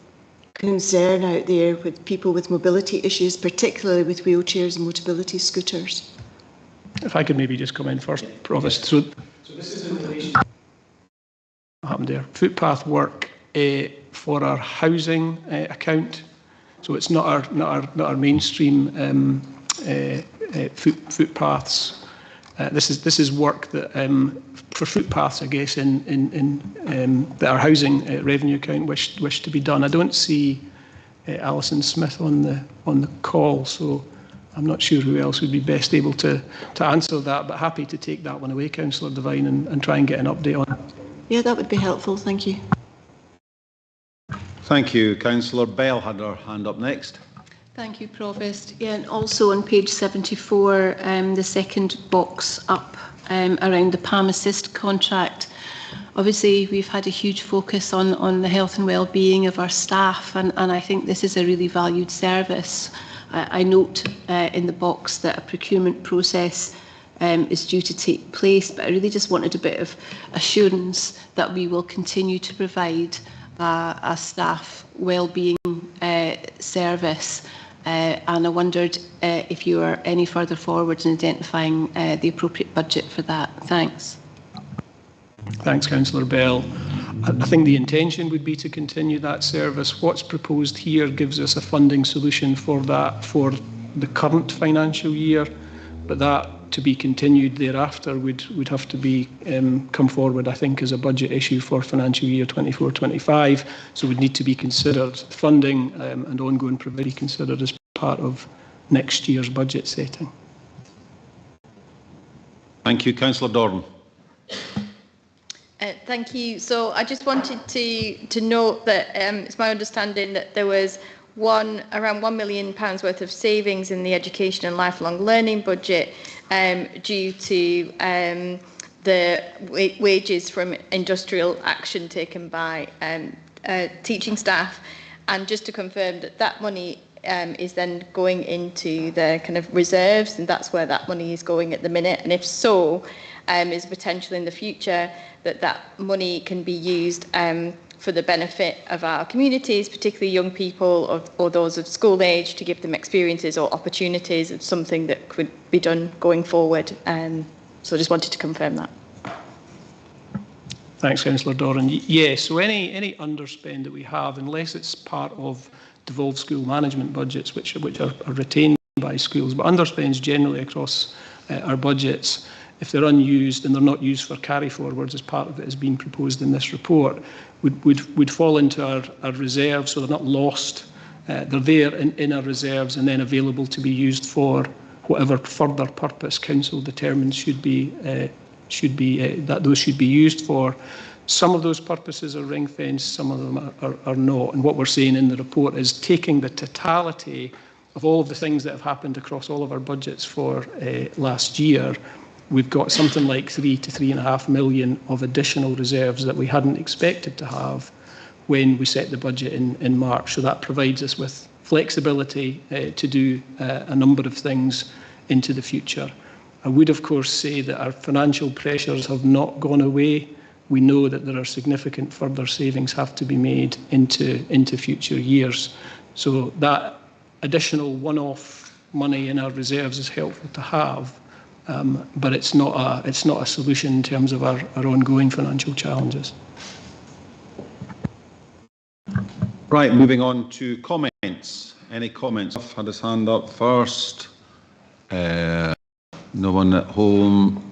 [SPEAKER 1] concern out there with people with mobility issues, particularly with wheelchairs and mobility scooters.
[SPEAKER 18] If I could maybe just come in first, Provost. So this is in relation to what happened there. Footpath work for our housing account. So it's not our mainstream footpaths. This is work that for footpaths, I guess, in that our housing revenue account wish to be done. I don't see Alison Smith on the call, so I'm not sure who else would be best able to answer that. But happy to take that one away, Councillor Devine, and try and get an update on it.
[SPEAKER 1] Yeah, that would be helpful. Thank you.
[SPEAKER 2] Thank you. Councillor Bell had her hand up next.
[SPEAKER 6] Thank you, Provost. Yeah, and also on page 74, the second box up around the PAM Assist contract. Obviously, we've had a huge focus on the health and well-being of our staff, and I think this is a really valued service. I note in the box that a procurement process is due to take place, but I really just wanted a bit of assurance that we will continue to provide a staff wellbeing service, and I wondered if you are any further forward in identifying the appropriate budget for that. Thanks.
[SPEAKER 18] Thanks, Councillor Bell. I think the intention would be to continue that service. What's proposed here gives us a funding solution for that for the current financial year, but that to be continued thereafter would have to be come forward, I think, as a budget issue for financial year 24-25. So would need to be considered funding and ongoing provision considered as part of next year's budget setting.
[SPEAKER 2] Thank you, Councillor Doran.
[SPEAKER 7] Thank you. So I just wanted to note that it's my understanding that there was around £1 million worth of savings in the education and lifelong learning budget due to the wages from industrial action taken by teaching staff. And just to confirm that money is then going into the kind of reserves, and that's where that money is going at the minute. And if so, is potential in the future that money can be used for the benefit of our communities, particularly young people or those of school age, to give them experiences or opportunities of something that could be done going forward. So I just wanted to confirm that.
[SPEAKER 18] Thanks, Councillor Doran. Yes, so any underspend that we have, unless it's part of devolved school management budgets, which are retained by schools, but underspends generally across our budgets, if they're unused and they're not used for carry forwards as part of it as being proposed in this report, would fall into our reserves, so they're not lost. They're there in our reserves and then available to be used for whatever further purpose council determines should be that those should be used for. Some of those purposes are ring-fenced, some of them are not. And what we're saying in the report is taking the totality of all of the things that have happened across all of our budgets for last year. We've got something like 3 to 3.5 million of additional reserves that we hadn't expected to have when we set the budget in March. So that provides us with flexibility to do a number of things into the future. I would, of course, say that our financial pressures have not gone away. We know that there are significant further savings have to be made into future years. So that additional one-off money in our reserves is helpful to have. But it's not a solution in terms of our ongoing financial challenges.
[SPEAKER 2] Right, moving on to comments. Any comments? I've had his hand up first. No one at home.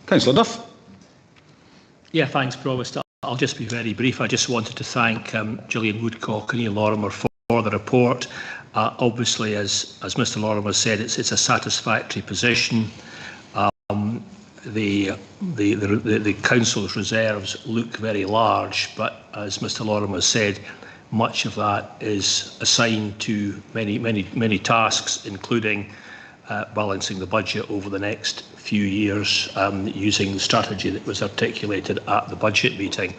[SPEAKER 2] Councillor Duff.
[SPEAKER 20] Yeah, thanks, Provost. I'll just be very brief. I just wanted to thank Gillian Woodcock and Ian Lorimer for the report. Obviously, as Mr. Lorimer said, it's a satisfactory position. The council's reserves look very large, but as Mr. Lorimer said, much of that is assigned to many tasks, including balancing the budget over the next few years using the strategy that was articulated at the budget meeting.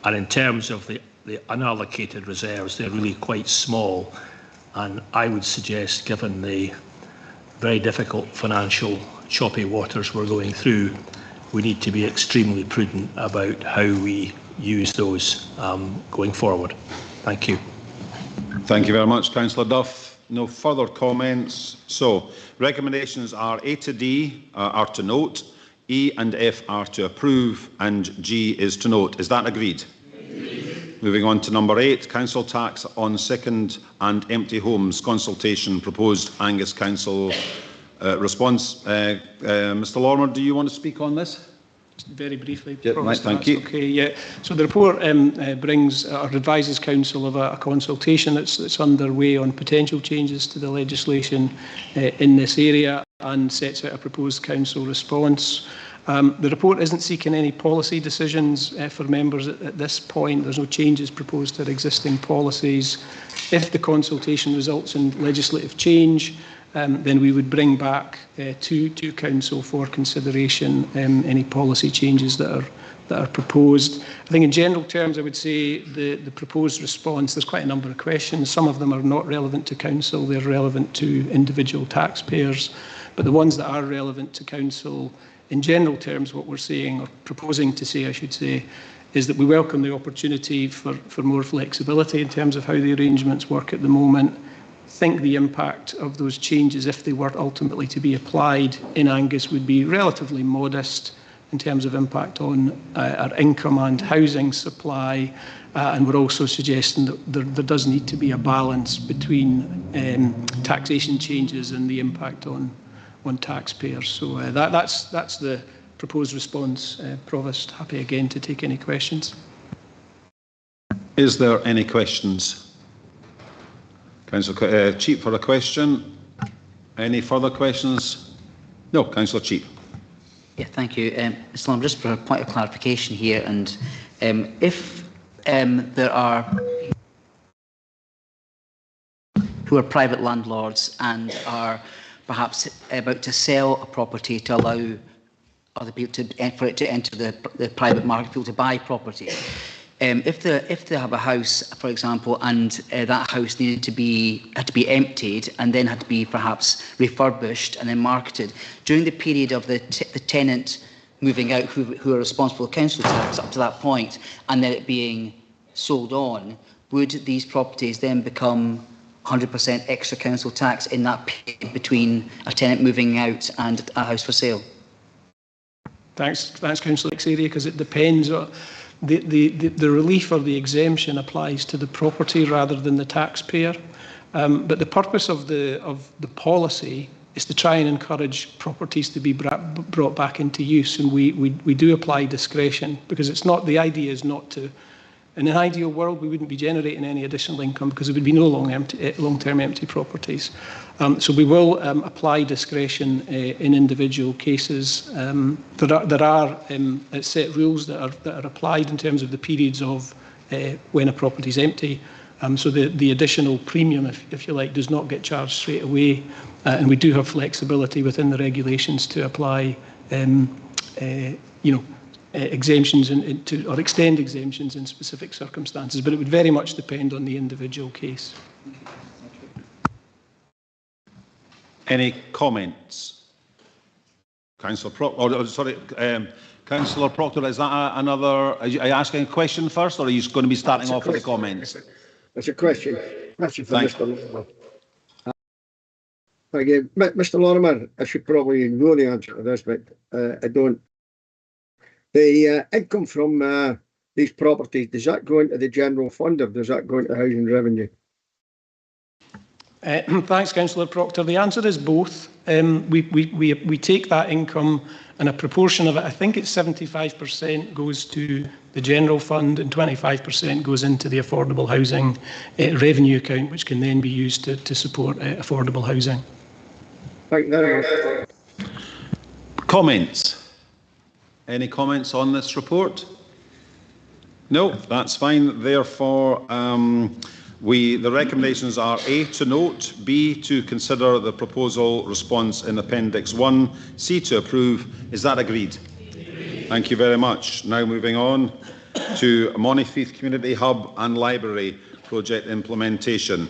[SPEAKER 20] And in terms of the unallocated reserves, they're really quite small. And I would suggest, given the very difficult financial choppy waters we're going through, we need to be extremely prudent about how we use those going forward. Thank you.
[SPEAKER 2] Thank you very much, Councillor Duff. No further comments. So, recommendations are A to D are to note, E and F are to approve, and G is to note. Is that agreed? Moving on to number 8, council tax on second and empty homes consultation proposed Angus Council response. Mr Lorimer, do you want to speak on this?
[SPEAKER 18] Very briefly,
[SPEAKER 2] yeah, right, thank you.
[SPEAKER 18] Okay, yeah. So the report brings or advises Council of a consultation that's underway on potential changes to the legislation in this area and sets out a proposed Council response. The report isn't seeking any policy decisions for members at this point. There's no changes proposed to existing policies. If the consultation results in legislative change, then we would bring back to Council for consideration any policy changes that are proposed. I think in general terms, I would say the proposed response, there's quite a number of questions. Some of them are not relevant to Council, they're relevant to individual taxpayers. But the ones that are relevant to Council, in general terms, what we're saying, or proposing to say, I should say, is that we welcome the opportunity for more flexibility in terms of how the arrangements work at the moment. Think the impact of those changes, if they were ultimately to be applied in Angus, would be relatively modest in terms of impact on our income and housing supply. And we're also suggesting that there does need to be a balance between taxation changes and the impact on taxpayers. So that's the proposed response. Provost, happy again to take any questions.
[SPEAKER 2] Is there any questions? Councillor Cheap for a question. Any further questions? No, Councillor Cheap.
[SPEAKER 4] Yeah, thank you. Mr. Lord, just for a point of clarification here, and if there are who are private landlords and are perhaps about to sell a property to allow other people for it to enter the private market, people to buy property. If they have a house, for example, and that house had to be emptied and then had to be perhaps refurbished and then marketed during the period of the tenant moving out, who are responsible for council tax up to that point, and then it being sold on, would these properties then become 100% extra council tax in that period between a tenant moving out and a house for sale?
[SPEAKER 18] Thanks, Councillor Xavier, because it depends on the relief or the exemption applies to the property rather than the taxpayer. But the purpose of the policy is to try and encourage properties to be brought back into use, and we do apply discretion, because it's not, the idea is not to, in an ideal world we wouldn't be generating any additional income because there would be no long-term empty properties. So we will apply discretion in individual cases. There are set rules that are applied in terms of the periods of when a property is empty. So the additional premium, if you like, does not get charged straight away. And we do have flexibility within the regulations to apply, exemptions or extend exemptions in specific circumstances. But it would very much depend on the individual case.
[SPEAKER 2] Any comments? Councillor Proctor, Councillor Proctor, is that another? Are you asking a question first, or are you going to be starting off with the comments?
[SPEAKER 12] It's a question. Question for Mr. Lorimer. Again, Mr. Lorimer, I should probably know the answer to this, but I don't. The income from these properties, does that go into the general fund, or does that go into housing revenue?
[SPEAKER 18] Thanks, Councillor Proctor. The answer is both. We take that income, and a proportion of it, I think it's 75%, goes to the general fund and 25% goes into the affordable housing revenue account, which can then be used to support affordable housing.
[SPEAKER 12] Thank you very much.
[SPEAKER 2] Comments? Any comments on this report? No, that's fine. Therefore, The recommendations are A, to note, B, to consider the proposal response in Appendix 1, C, to approve. Is that agreed? Thank you very much. Now moving on to Monteith Community Hub and Library project implementation.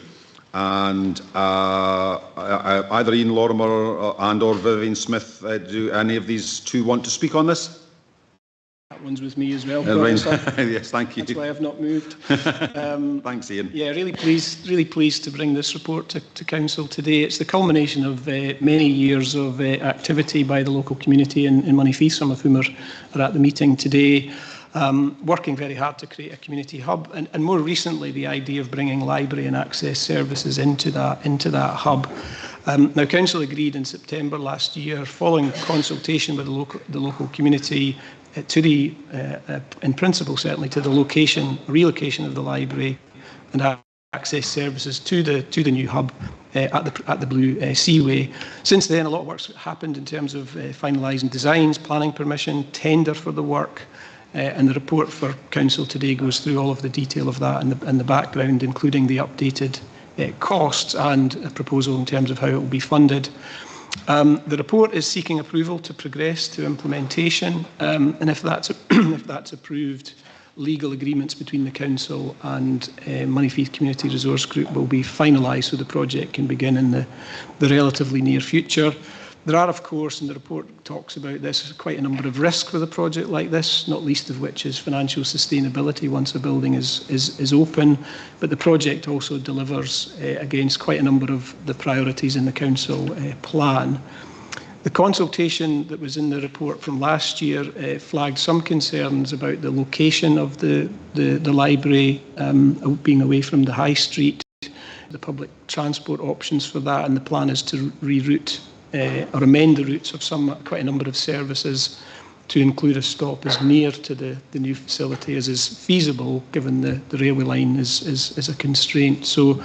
[SPEAKER 2] And either Ian Lorimer and or Vivian Smith, do any of these two want to speak on this?
[SPEAKER 18] That one's with me as well.
[SPEAKER 2] Yes, thank you.
[SPEAKER 18] That's why I've not moved.
[SPEAKER 2] Thanks, Ian.
[SPEAKER 18] Yeah, really pleased to bring this report to Council today. It's the culmination of many years of activity by the local community in Monteith, some of whom are at the meeting today, working very hard to create a community hub, and more recently the idea of bringing library and access services into that hub. Now, Council agreed in September last year, following consultation with the local community, in principle certainly, to the relocation of the library and access services to the new hub at the Blue Seaway. Since then, a lot of work's happened in terms of finalising designs, planning permission, tender for the work, and the report for Council today goes through all of the detail of that and the background, including the updated costs and a proposal in terms of how it will be funded. The report is seeking approval to progress to implementation, and if that's approved, legal agreements between the Council and Monteith Community Resource Group will be finalised so the project can begin in the relatively near future. There are, of course, and the report talks about this, quite a number of risks with a project like this, not least of which is financial sustainability once a building is open. But the project also delivers against quite a number of the priorities in the Council plan. The consultation that was in the report from last year flagged some concerns about the location of the library being away from the high street, the public transport options for that, and the plan is to reroute or amend the routes of quite a number of services to include a stop as near to the new facility as is feasible, given the railway line is a constraint. So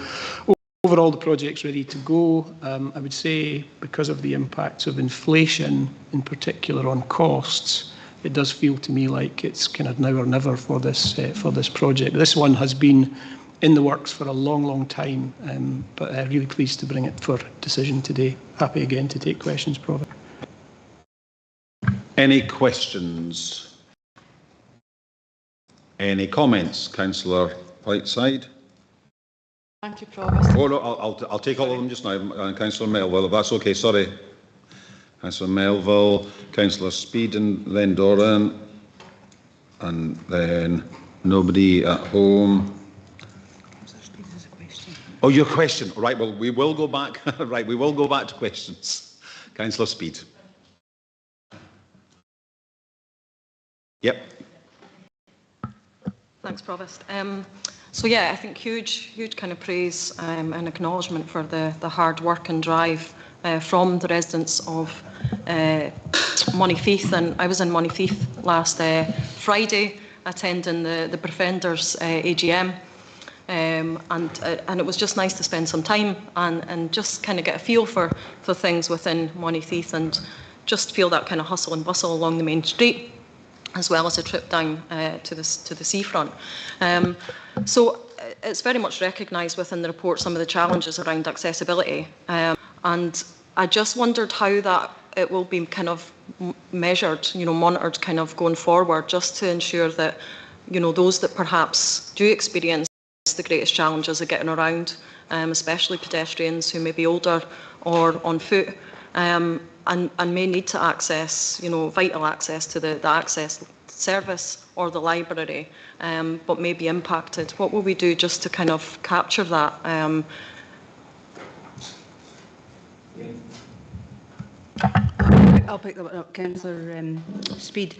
[SPEAKER 18] overall, the project's ready to go. I would say because of the impacts of inflation, in particular on costs, it does feel to me like it's kind of now or never for this project. This one has been in the works for a long time, but really pleased to bring it for decision today. Happy again to take questions, Provost.
[SPEAKER 2] Any questions? Any comments? Councillor Whiteside.
[SPEAKER 16] Thank you, Provost.
[SPEAKER 2] Oh no, I'll take all of them just now. Councillor Melville, if that's okay. Sorry. Councillor Melville, Councillor Speed, and then Doran, and then nobody at home. Oh, your question. Right, well, we will go back. Right, we will go back to questions. Councillor Speed. Yep.
[SPEAKER 21] Thanks, Provost. So yeah, I think huge kind of praise and acknowledgement for the hard work and drive from the residents of Monteith. And I was in Monteith last Friday attending the Befrienders AGM. And it was just nice to spend some time and just kind of get a feel for things within Monteith and just feel that kind of hustle and bustle along the main street, as well as a trip down to the seafront. So it's very much recognised within the report some of the challenges around accessibility, and I just wondered how that it will be kind of measured, monitored kind of going forward, just to ensure that those that perhaps do experience the greatest challenges of getting around, especially pedestrians who may be older or on foot, and may need to access, vital access to the access service or the library, but may be impacted. What will we do just to kind of capture that?
[SPEAKER 22] I'll pick that one up, Councillor Speed.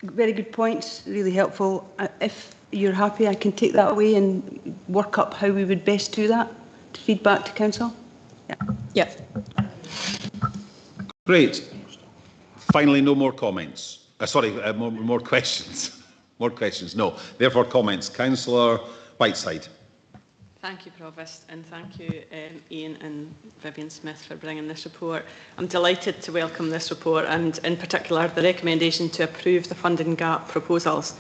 [SPEAKER 22] Very good points, really helpful. If you're happy, I can take that away and work up how we would best do that to feed back to Council. Yeah.
[SPEAKER 2] Great. Finally, no more comments. More questions. More questions. No. Therefore, comments. Councillor Whiteside.
[SPEAKER 16] Thank you, Provost, and thank you, Ian and Vivian Smith, for bringing this report. I'm delighted to welcome this report and, in particular, the recommendation to approve the funding gap proposals.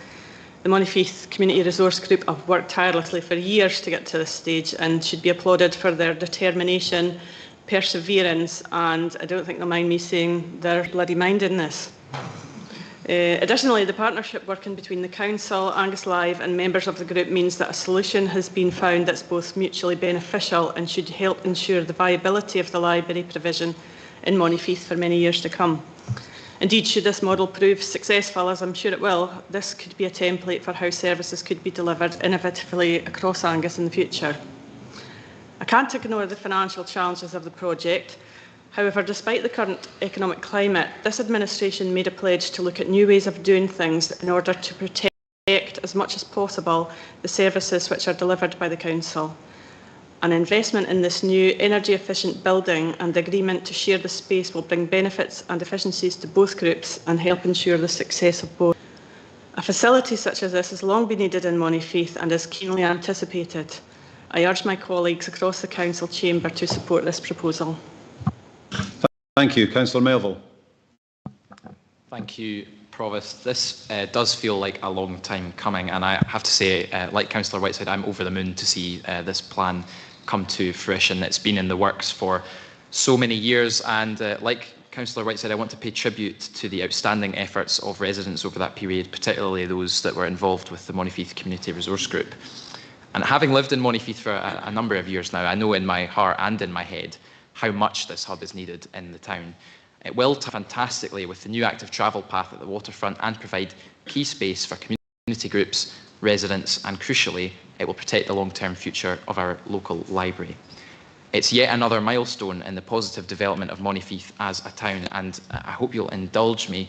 [SPEAKER 16] The Monteith Community Resource Group have worked tirelessly for years to get to this stage and should be applauded for their determination, perseverance, and I don't think they'll mind me saying their bloody mind in this. Additionally, the partnership working between the Council, Angus Live and members of the group means that a solution has been found that's both mutually beneficial and should help ensure the viability of the library provision in Monteith for many years to come. Indeed, should this model prove successful, as I'm sure it will, this could be a template for how services could be delivered innovatively across Angus in the future. I can't ignore the financial challenges of the project. However, despite the current economic climate, this administration made a pledge to look at new ways of doing things in order to protect as much as possible the services which are delivered by the Council. An investment in this new energy-efficient building and the agreement to share the space will bring benefits and efficiencies to both groups and help ensure the success of both. A facility such as this has long been needed in Monteith and is keenly anticipated. I urge my colleagues across the Council chamber to support this proposal.
[SPEAKER 2] Thank you. Councillor Melville.
[SPEAKER 13] Thank you, Provost. This does feel like a long time coming, and I have to say, like Councillor Whiteside, I'm over the moon to see this plan come to fruition. It's been in the works for so many years, and like Councillor Whiteside, I want to pay tribute to the outstanding efforts of residents over that period, particularly those that were involved with the Monteith Community Resource Group. And having lived in Monteith for a number of years now, I know in my heart and in my head how much this hub is needed in the town. It will tie fantastically with the new active travel path at the waterfront and provide key space for community groups, residents, and crucially, it will protect the long-term future of our local library. It's yet another milestone in the positive development of Monteith as a town, and I hope you'll indulge me,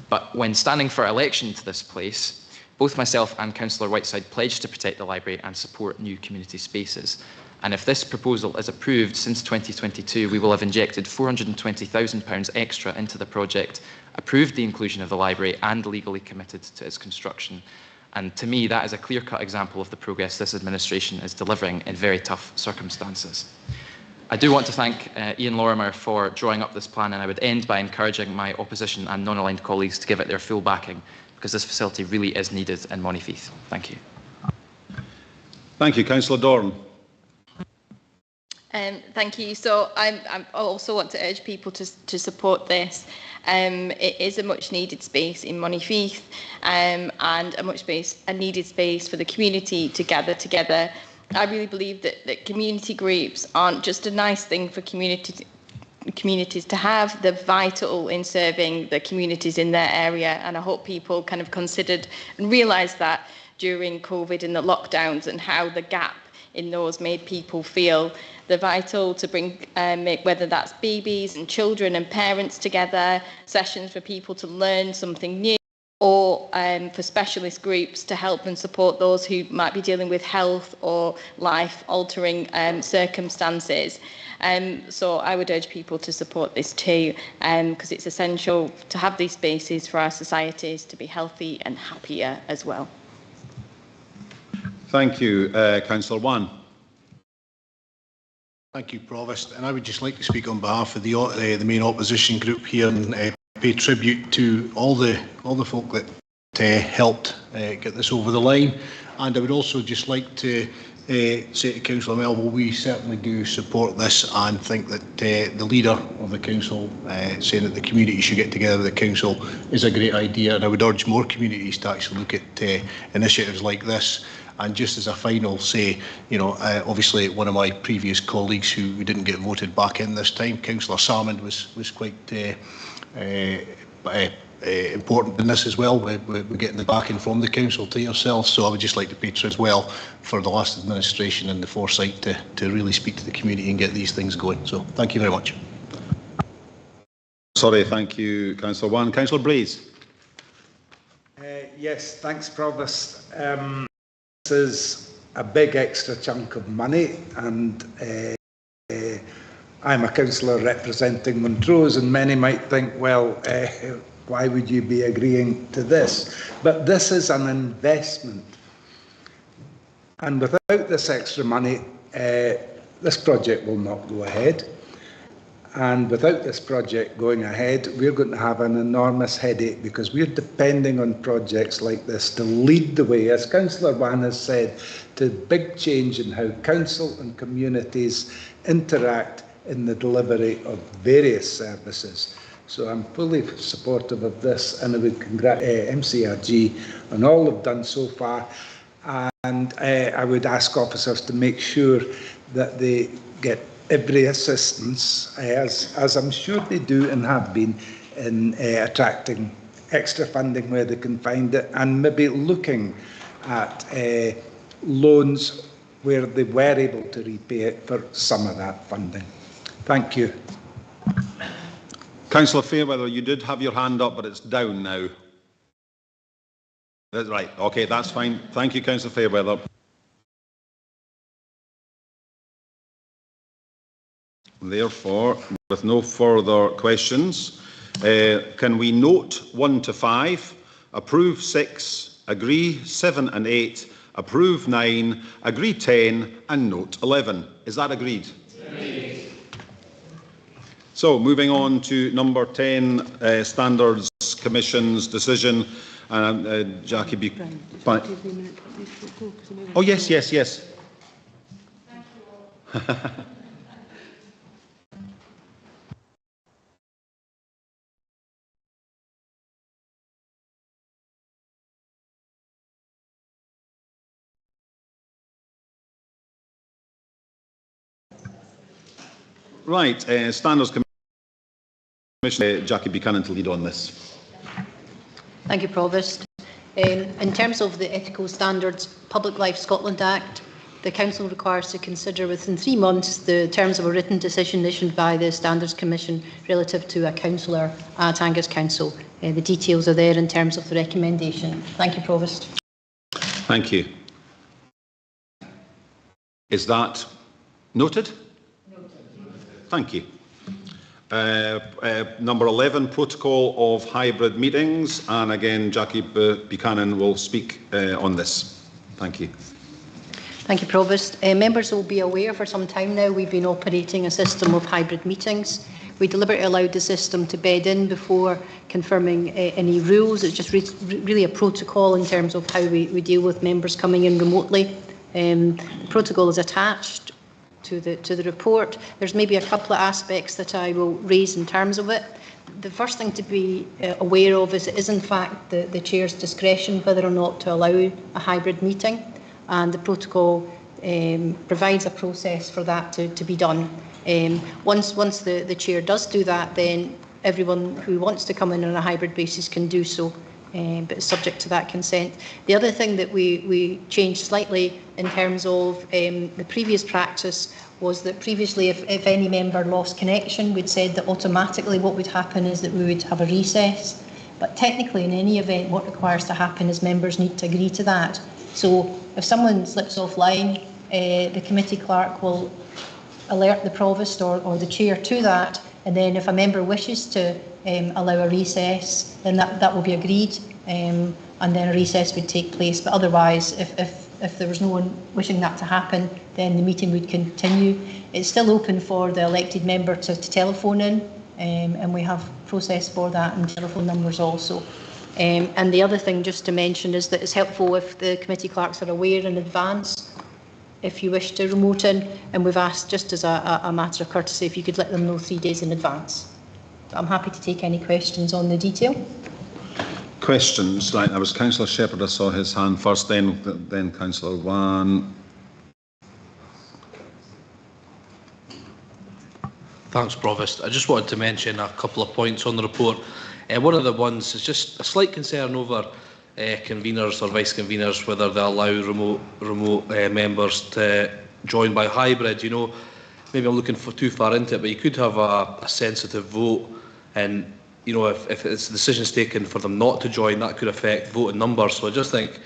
[SPEAKER 13] but when standing for election to this place, both myself and Councillor Whiteside pledged to protect the library and support new community spaces. And if this proposal is approved, since 2022, we will have injected £420,000 extra into the project, approved the inclusion of the library and legally committed to its construction. And to me, that is a clear-cut example of the progress this administration is delivering in very tough circumstances. I do want to thank Ian Lorimer for drawing up this plan, and I would end by encouraging my opposition and non-aligned colleagues to give it their full backing, because this facility really is needed in Monteith. Thank you.
[SPEAKER 2] Thank you. Councillor Dorn.
[SPEAKER 7] Thank you. So I also want to urge people to support this. It is a much needed space in Monteith and a needed space for the community to gather together. I really believe that community groups aren't just a nice thing for communities to have. They're vital in serving the communities in their area, and I hope people kind of considered and realised that during COVID and the lockdowns and how the gap in those made people feel. They're vital to bring, whether that's babies and children and parents together, sessions for people to learn something new, or for specialist groups to help and support those who might be dealing with health or life-altering circumstances. So I would urge people to support this too, because it's essential to have these spaces for our societies to be healthy and happier as well.
[SPEAKER 2] Thank you. Councillor Wan.
[SPEAKER 14] Thank you, Provost. And I would just like to speak on behalf of the main opposition group here and pay tribute to all the folk that helped get this over the line. And I would also just like to say to Councillor Melville, we certainly do support this and think that the leader of the council saying that the community should get together with the council is a great idea. And I would urge more communities to actually look at initiatives like this. And just as a final say, obviously one of my previous colleagues who didn't get voted back in this time, Councillor Salmond, was quite important in this as well. We're getting the backing from the council to yourselves. So I would just like to pay tribute as well for the last administration and the foresight to really speak to the community and get these things going. So thank you very much.
[SPEAKER 2] Sorry, thank you, Councillor Wan. Councillor Breeze.
[SPEAKER 3] Yes, thanks, Provost. This is a big extra chunk of money, and I'm a councillor representing Montrose, and many might think, well, why would you be agreeing to this? But this is an investment, and without this extra money, this project will not go ahead. And without this project going ahead, we're going to have an enormous headache because we're depending on projects like this to lead the way, as Councillor Wan has said, to big change in how council and communities interact in the delivery of various services. So I'm fully supportive of this, and I would congratulate MCRG on all they've done so far. And I would ask officers to make sure that they get every assistance, as I'm sure they do and have been, in attracting extra funding where they can find it, and maybe looking at loans where they were able to repay it for some of that funding. Thank you.
[SPEAKER 2] Councillor Fairweather, you did have your hand up, but it's down now. That's right. Okay, that's fine. Thank you, Councillor Fairweather. Therefore, with no further questions, can we note 1 to 5, approve 6, agree 7 and 8, approve 9, agree 10 and note 11? Is that agreed? Agreed. So, moving on to number 10, Standards Commission's decision. Jackie B. Oh, yes, yes, yes. Right, Standards Commission, Jackie Buchanan to lead on this.
[SPEAKER 5] Thank you, Provost. In terms of the Ethical Standards Public Life Scotland Act, the Council requires to consider within 3 months the terms of a written decision issued by the Standards Commission relative to a councillor at Angus Council. The details are there in terms of the recommendation. Thank you, Provost.
[SPEAKER 2] Thank you. Is that noted? Thank you. Number 11, protocol of hybrid meetings, and again Jackie Buchanan will speak on this. Thank you.
[SPEAKER 5] Thank you, Provost. Members will be aware for some time now we've been operating a system of hybrid meetings. We deliberately allowed the system to bed in before confirming any rules. It's just really a protocol in terms of how we deal with members coming in remotely. The protocol is attached to the report. There's maybe a couple of aspects that I will raise in terms of it. The first thing to be aware of is it is in fact the Chair's discretion whether or not to allow a hybrid meeting, and the protocol provides a process for that to be done. Once the Chair does do that, then everyone who wants to come in on a hybrid basis can do so, but it's subject to that consent. The other thing that we changed slightly in terms of the previous practice was that previously if any member lost connection, we'd said that automatically what would happen is that we would have a recess. But technically in any event, what requires to happen is members need to agree to that. So if someone slips offline, the committee clerk will alert the Provost or the Chair to that, and then if a member wishes to allow a recess, then that will be agreed, and then a recess would take place. But otherwise, if there was no one wishing that to happen, then the meeting would continue. It's still open for the elected member to telephone in, and we have process for that and telephone numbers also. And the other thing just to mention is that it's helpful if the committee clerks are aware in advance if you wish to remote in, and we've asked just as a matter of courtesy if you could let them know 3 days in advance. I'm happy to take any questions on the detail.
[SPEAKER 2] Questions? Right, that was Councillor Shepherd. I saw his hand first, then Councillor Wan.
[SPEAKER 8] Thanks, Provost. I just wanted to mention a couple of points on the report. One of the ones is just a slight concern over conveners or vice conveners, whether they allow remote members to join by hybrid. You know, maybe I'm looking too far into it, but you could have a sensitive vote, and you know, if it's decisions taken for them not to join, that could affect voting numbers. So I just think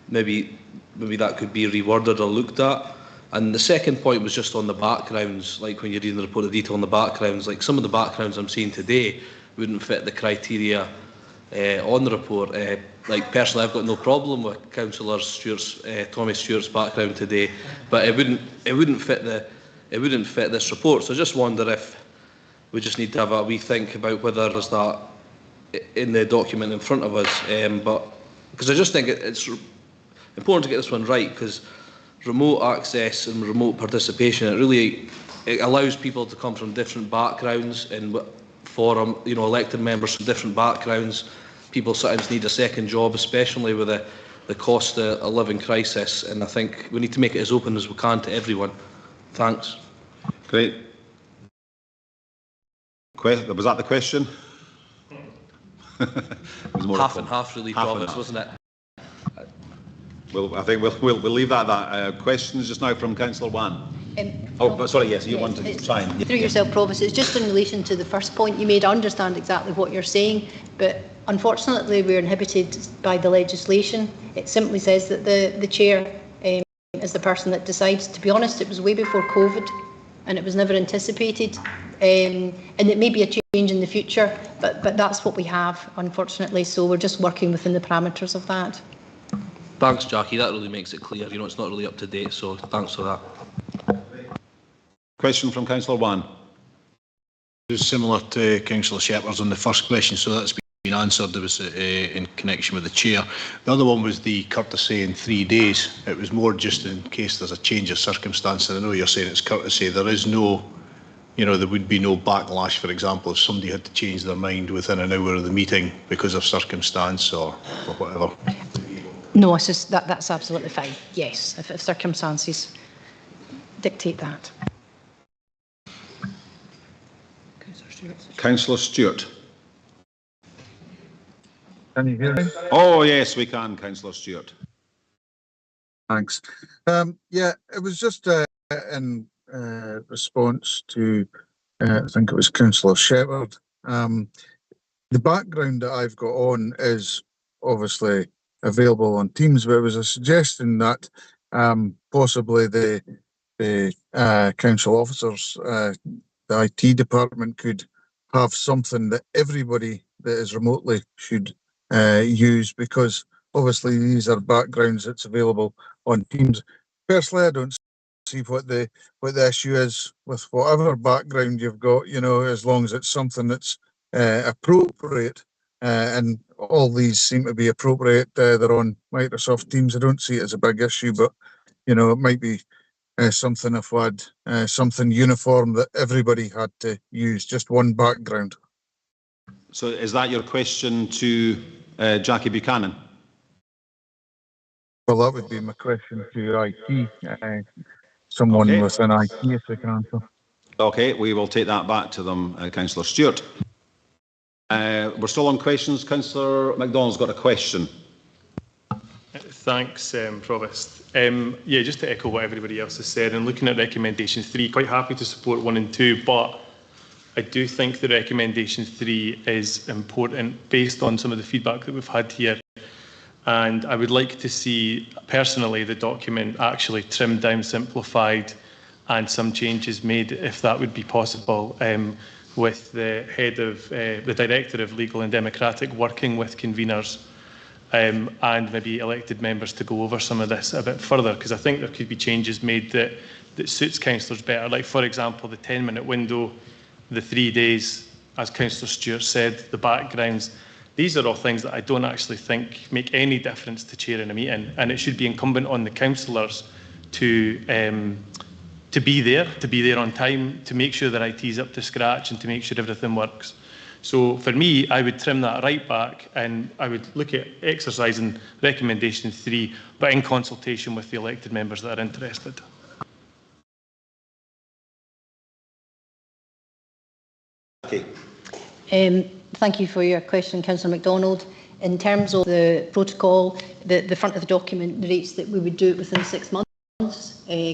[SPEAKER 8] maybe that could be reworded or looked at. And the second point was just on the backgrounds, like when you're reading the report, the detail on the backgrounds, like some of the backgrounds I'm seeing today wouldn't fit the criteria on the report. Like personally, I've got no problem with Councillor Tommy Stewart's background today, but it wouldn't fit this report. So I just wonder if we just need to have a wee think about whether there's that in the document in front of us. But because I just think it's important to get this one right, because remote access and remote participation, it allows people to come from different backgrounds, and for elected members from different backgrounds, people sometimes need a second job, especially with the cost of a living crisis, and I think we need to make it as open as we can to everyone. Thanks.
[SPEAKER 2] Great. Was that the question?
[SPEAKER 8] Half and half, really, Provost, wasn't it?
[SPEAKER 2] I think we'll leave that at that. Questions just now from Councillor Wan. Sorry, yes, you want to try and...
[SPEAKER 5] Through yourself, Provost, it's just in relation to the first point you made. I understand exactly what you're saying, but unfortunately we're inhibited by the legislation. It simply says that the chair is the person that decides. To be honest, it was way before COVID and it was never anticipated. And it may be a change in the future, but that's what we have, unfortunately. So we're just working within the parameters of that.
[SPEAKER 8] Thanks, Jackie. That really makes it clear. It's not really up to date, so thanks for that.
[SPEAKER 2] Question from Councillor Wan.
[SPEAKER 9] It's similar to Councillor Shepherd's on the first question, so that's been answered. There was in connection with the chair. The other one was the courtesy in 3 days. It was more just in case there's a change of circumstance. And I know you're saying it's courtesy. There is no, there would be no backlash, for example, if somebody had to change their mind within an hour of the meeting because of circumstance or whatever.
[SPEAKER 5] No, it's just that's absolutely fine. Yes, if circumstances dictate that.
[SPEAKER 2] Councillor Stewart.
[SPEAKER 11] Can you hear me?
[SPEAKER 2] Oh yes, we can, Councillor Stewart.
[SPEAKER 11] Thanks. Yeah, it was just in response to, I think it was Councillor Shepherd. The background that I've got on is obviously available on Teams, but it was a suggestion that possibly the council officers, the IT department could have something that everybody that is remotely should use, because obviously these are backgrounds that's available on Teams. Personally, I don't see what the issue is with whatever background you've got, as long as it's something that's appropriate, and all these seem to be appropriate. They're on Microsoft Teams. I don't see it as a big issue, but it might be something if we had something uniform that everybody had to use, just one background.
[SPEAKER 2] So is that your question to Jackie Buchanan?
[SPEAKER 11] Well, that would be my question to IT. Someone within IT, if they can answer.
[SPEAKER 2] Okay, we will take that back to them, Councillor Stewart. We're still on questions. Councillor MacDonald's got a question.
[SPEAKER 23] Thanks, Provost. Yeah, just to echo what everybody else has said, and looking at recommendation 3, quite happy to support 1 and 2, but I do think the recommendation 3 is important based on some of the feedback that we've had here. And I would like to see, personally, the document actually trimmed down, simplified, and some changes made, if that would be possible, with the head of the Director of Legal and Democratic working with conveners and maybe elected members to go over some of this a bit further, because I think there could be changes made that suits councillors better. Like, for example, the 10-minute window, the 3 days, as Councillor Stewart said, the backgrounds. These are all things that I don't actually think make any difference to chairing a meeting, and it should be incumbent on the councillors to be there on time, to make sure that IT is up to scratch and to make sure everything works. So for me, I would trim that right back, and I would look at exercising recommendation 3, but in consultation with the elected members that are interested.
[SPEAKER 2] Okay.
[SPEAKER 5] Thank you for your question, Councillor MacDonald. In terms of the protocol, the front of the document narrates that we would do it within 6 months.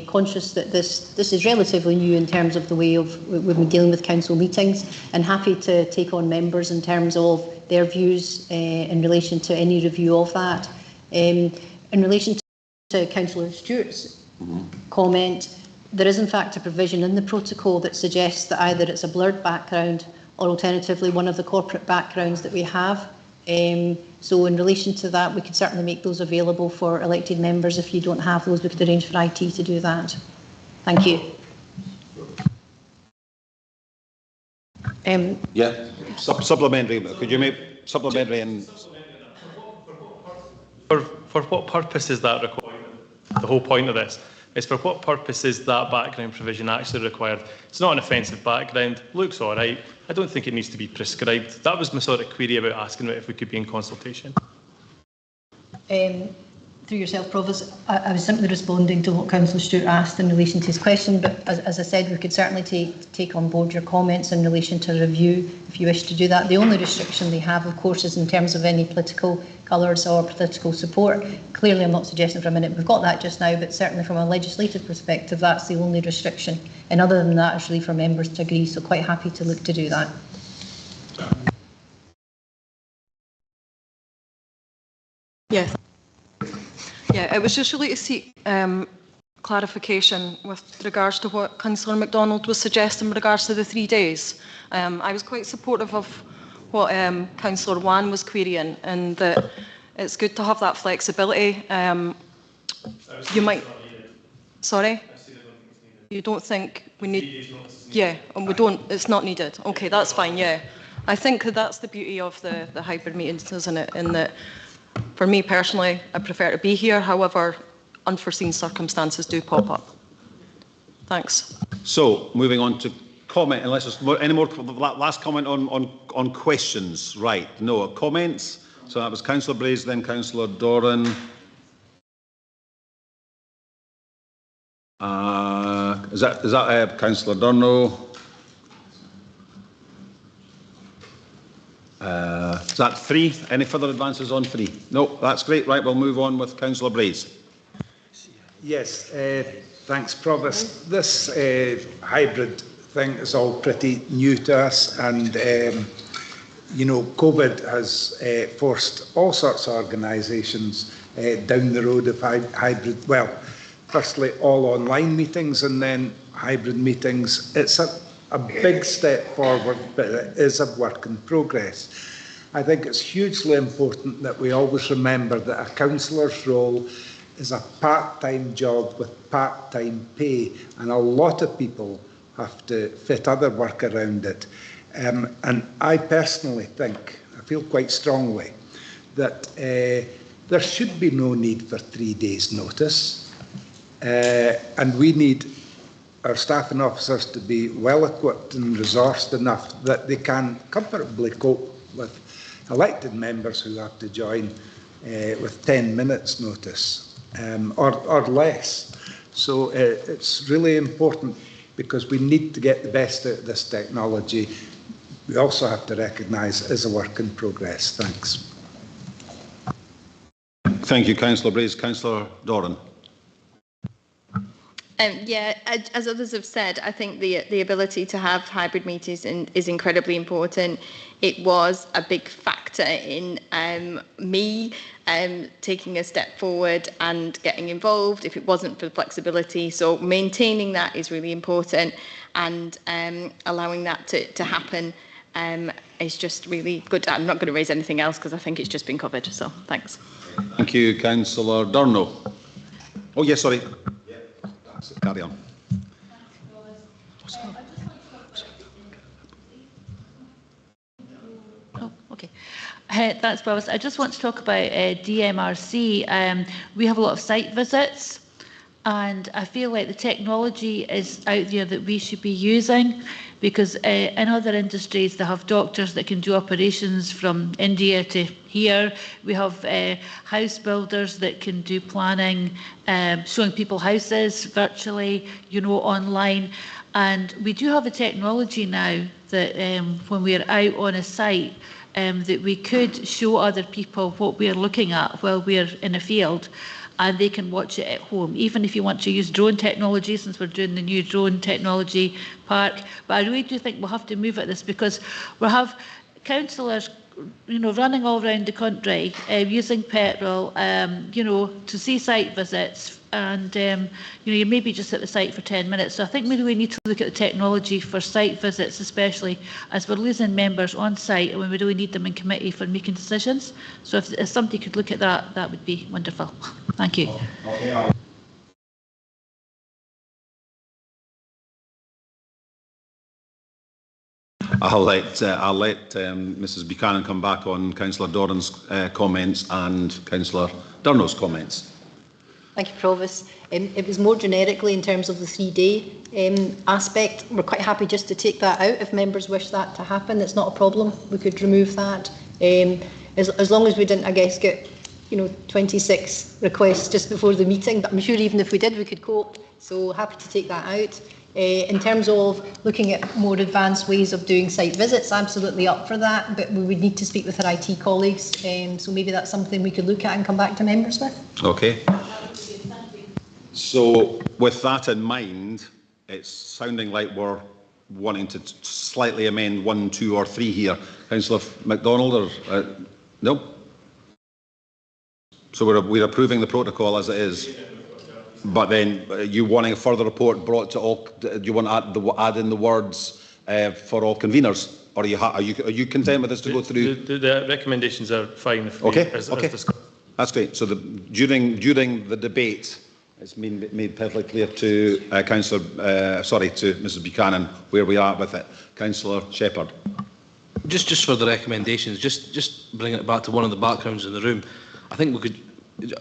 [SPEAKER 5] Conscious that this is relatively new in terms of the way we've been dealing with council meetings, and happy to take on members in terms of their views in relation to any review of that. In relation to Councillor Stewart's comment, there is in fact a provision in the protocol that suggests that either it's a blurred background or alternatively one of the corporate backgrounds that we have. So in relation to that, we could certainly make those available for elected members. If you don't have those, we could arrange for IT to do that. Thank you.
[SPEAKER 2] Yeah, supplementary. Could you make supplementary and...
[SPEAKER 23] For what purpose is that required? The whole point of this is for what purpose is that background provision actually required? It's not an offensive background, looks all right. I don't think it needs to be prescribed. That was my sort of query about asking about if we could be in consultation.
[SPEAKER 5] Through yourself, Provost, I was simply responding to what Councillor Stewart asked in relation to his question, but as I said, we could certainly take on board your comments in relation to review if you wish to do that. The only restriction they have, of course, is in terms of any political colours or political support. Clearly, I'm not suggesting for a minute we've got that just now, but certainly from a legislative perspective, that's the only restriction. And other than that, it's really for members to agree, so quite happy to look to do that.
[SPEAKER 21] Yes. Yeah, it was just really to seek clarification with regards to what Councillor MacDonald was suggesting with regards to the 3 days. I was quite supportive of what Councillor Wan was querying, and that it's good to have that flexibility. You might... Sorry? You don't think we need... Yeah, and we don't... It's not needed. Okay, that's fine, yeah. I think that's the beauty of the hybrid meetings, isn't it? In that, for me personally, I prefer to be here. However, unforeseen circumstances do pop up. Thanks.
[SPEAKER 2] So, moving on to comment, unless there's any more, last comment on questions. Right, no, comments. So that was Councillor Braze, then Councillor Doran. Is that Councillor Durno? Is that 3? Any further advances on 3? No, that's great. Right, we'll move on with Councillor Braze.
[SPEAKER 3] Yes, thanks, Provost. This hybrid thing is all pretty new to us, and you know, COVID has forced all sorts of organisations down the road of hybrid. Well, firstly, all online meetings, and then hybrid meetings. It's a big step forward, but it is a work in progress. I think it's hugely important that we always remember that a councillor's role is a part-time job with part-time pay, and a lot of people have to fit other work around it. And I personally think, I feel quite strongly, that there should be no need for 3 days' notice, and we need our staff and officers to be well equipped and resourced enough that they can comfortably cope with elected members who have to join with 10 minutes notice or less. So it's really important, because we need to get the best out of this technology. We also have to recognise it is a work in progress. Thanks.
[SPEAKER 2] Thank you, Councillor Braze. Councillor Doran.
[SPEAKER 7] Yeah, as others have said, I think the ability to have hybrid meetings is incredibly important. It was a big factor in me taking a step forward and getting involved if it wasn't for the flexibility. So maintaining that is really important, and allowing that to happen is just really good. I'm not going to raise anything else because I think it's just been covered. So thanks.
[SPEAKER 2] Thank you, Councillor Durno. Oh, yes, sorry. Carry on.
[SPEAKER 10] Oh, okay. Thanks, Provost. I just want to talk about DMRC. We have a lot of site visits, and I feel like the technology is out there that we should be using, because in other industries they have doctors that can do operations from India to here. We have house builders that can do planning, showing people houses virtually, you know, online. And we do have a technology now that when we're out on a site, that we could show other people what we're looking at while we're in a field, and they can watch it at home, even if you want to use drone technology, since we're doing the new drone technology park. But I really do think we'll have to move at this, because we'll have councillors, you know, running all around the country, using petrol, you know, to see site visits, and you know, you may be just at the site for 10 minutes. So I think maybe we need to look at the technology for site visits, especially as we're losing members on site and when we really need them in committee for making decisions. So if somebody could look at that, that would be wonderful. Thank you.
[SPEAKER 2] I'll let Mrs Buchanan come back on Councillor Doran's comments and Councillor Durno's comments.
[SPEAKER 5] Thank you, Provost. It was more generically in terms of the 3-day aspect. We're quite happy just to take that out if members wish that to happen. It's not a problem. We could remove that. As long as we didn't, I guess, get 26 requests just before the meeting. But I'm sure even if we did, we could cope. So happy to take that out. In terms of looking at more advanced ways of doing site visits, absolutely up for that, but we would need to speak with our IT colleagues, so maybe that's something we could look at and come back to members with.
[SPEAKER 2] Okay. So with that in mind, it's sounding like we're wanting to slightly amend 1, 2 or 3 here. Councillor MacDonald, or no? So we're approving the protocol as it is. But then you wanting a further report brought to all? Do you want to add in the words for all conveners, or are you content with this to go through?
[SPEAKER 23] The recommendations are fine.
[SPEAKER 2] Okay. That's great. So during the debate, it's been made perfectly clear to to Mrs Buchanan where we are with it. Councillor Shepherd.
[SPEAKER 8] Just for the recommendations, just bringing it back to one of the backgrounds in the room. I think we could,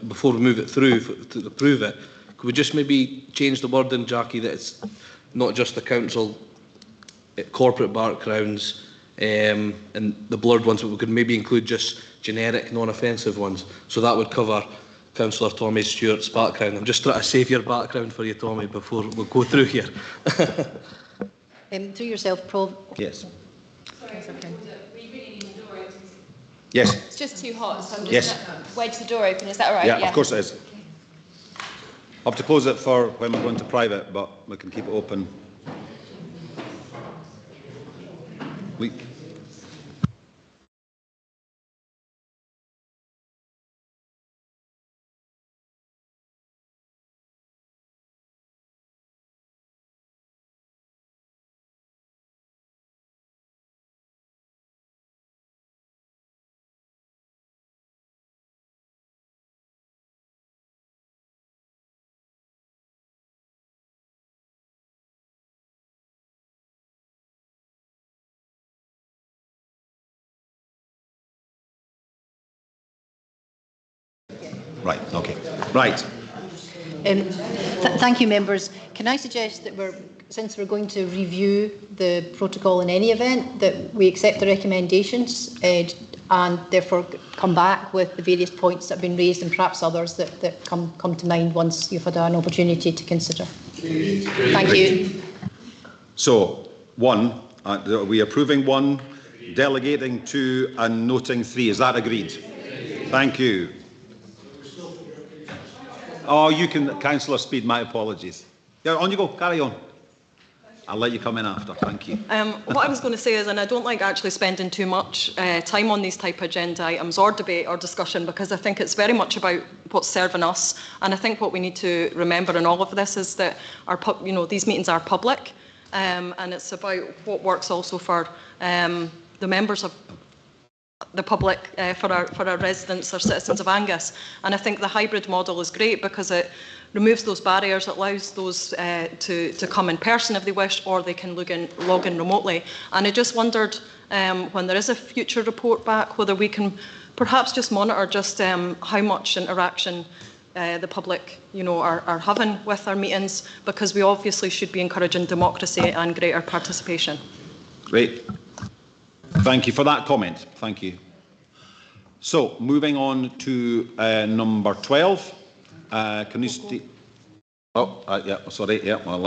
[SPEAKER 8] before we move it through to approve it, could we just maybe change the wording, Jackie, that it's not just the council, corporate backgrounds, and the blurred ones, but we could maybe include just generic, non-offensive ones. So that would cover Councillor Tommy Stewart's background. I'm just trying to save your background for you, Tommy, before we go through here.
[SPEAKER 5] Through yourself, Prof.
[SPEAKER 2] Yes.
[SPEAKER 15] Sorry, we really need the door open.
[SPEAKER 2] Yes.
[SPEAKER 15] It's just too hot, so I'm just going to wedge the door open. Is that all right?
[SPEAKER 2] Yeah, of course it is. I'll have to close it for when we're going to private, but we can keep it open. Right, okay. Right.
[SPEAKER 5] Thank you, members. Can I suggest that since we're going to review the protocol in any event, that we accept the recommendations and therefore come back with the various points that have been raised and perhaps others that come to mind once you've had an opportunity to consider. Thank you.
[SPEAKER 2] So, 1, are we approving 1, delegating 2 and noting 3? Is that agreed? Thank you. Oh, you can, Councillor Speed, my apologies. Yeah, on you go, carry on. I'll let you come in after, thank you.
[SPEAKER 21] What I was going to say is, and I don't like actually spending too much time on these type of agenda items or debate or discussion, because I think it's very much about what's serving us. And I think what we need to remember in all of this is that these meetings are public, and it's about what works also for the members of the public, for our residents or citizens of Angus. And I think the hybrid model is great because it removes those barriers, it allows those to come in person if they wish, or they can log in remotely. And I just wondered, when there is a future report back, whether we can perhaps just monitor just how much interaction the public are having with our meetings, because we obviously should be encouraging democracy and greater participation.
[SPEAKER 2] Great. Thank you for that comment. Thank you. So, moving on to number 12. Can you sorry. Yeah, we'll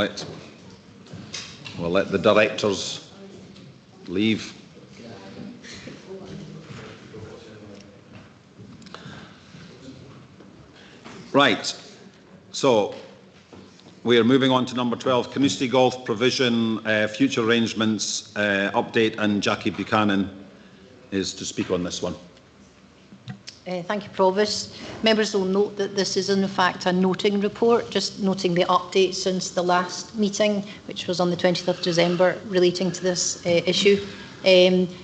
[SPEAKER 2] let the directors leave. Right. So, we are moving on to number 12, Canusty Golf Provision, Future Arrangements Update, and Jackie Buchanan is to speak on this one.
[SPEAKER 5] Thank you, Provost. Members will note that this is in fact a noting report, just noting the update since the last meeting, which was on the 20th of December, relating to this issue.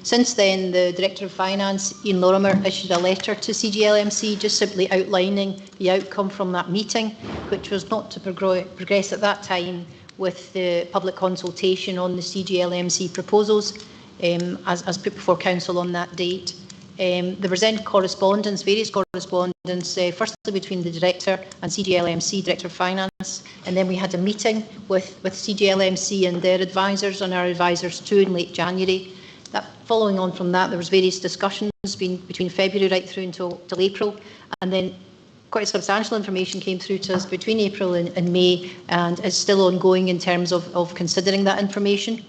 [SPEAKER 5] Since then, the Director of Finance, Ian Lorimer, issued a letter to CGLMC just simply outlining the outcome from that meeting, which was not to progress at that time with the public consultation on the CGLMC proposals. as put before Council on that date. There was then correspondence, various correspondence, firstly between the Director and CGLMC, Director of Finance, and then we had a meeting with CGLMC and their advisors and our advisors too in late January. Following on from that, there was various discussions between February right through until April, and then quite substantial information came through to us between April and May, and is still ongoing in terms of considering that information.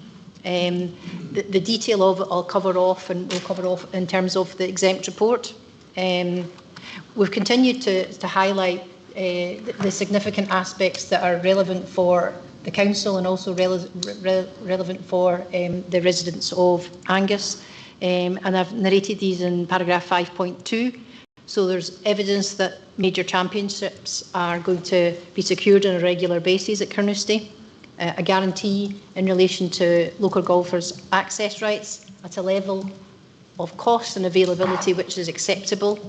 [SPEAKER 5] The detail of it I'll cover off, and we'll cover off in terms of the exempt report. We've continued to highlight the significant aspects that are relevant for the Council and also relevant for the residents of Angus. And I've narrated these in paragraph 5.2. So there's evidence that major championships are going to be secured on a regular basis at Carnoustie. A guarantee in relation to local golfers' access rights at a level of cost and availability which is acceptable.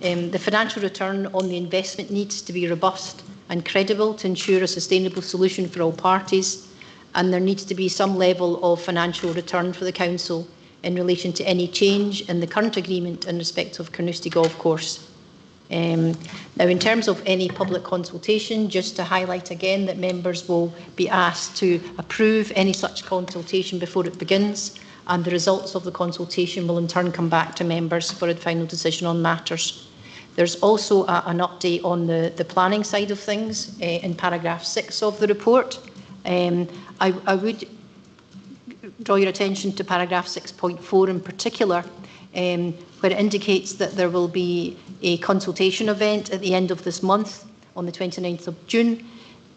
[SPEAKER 5] The financial return on the investment needs to be robust and credible to ensure a sustainable solution for all parties, and there needs to be some level of financial return for the Council in relation to any change in the current agreement in respect of Carnoustie Golf Course. Now, in terms of any public consultation, just to highlight again that members will be asked to approve any such consultation before it begins, and the results of the consultation will in turn come back to members for a final decision on matters. There's also an update on the planning side of things in paragraph 6 of the report. I would draw your attention to paragraph 6.4 in particular, where it indicates that there will be a consultation event at the end of this month on the 29th of June.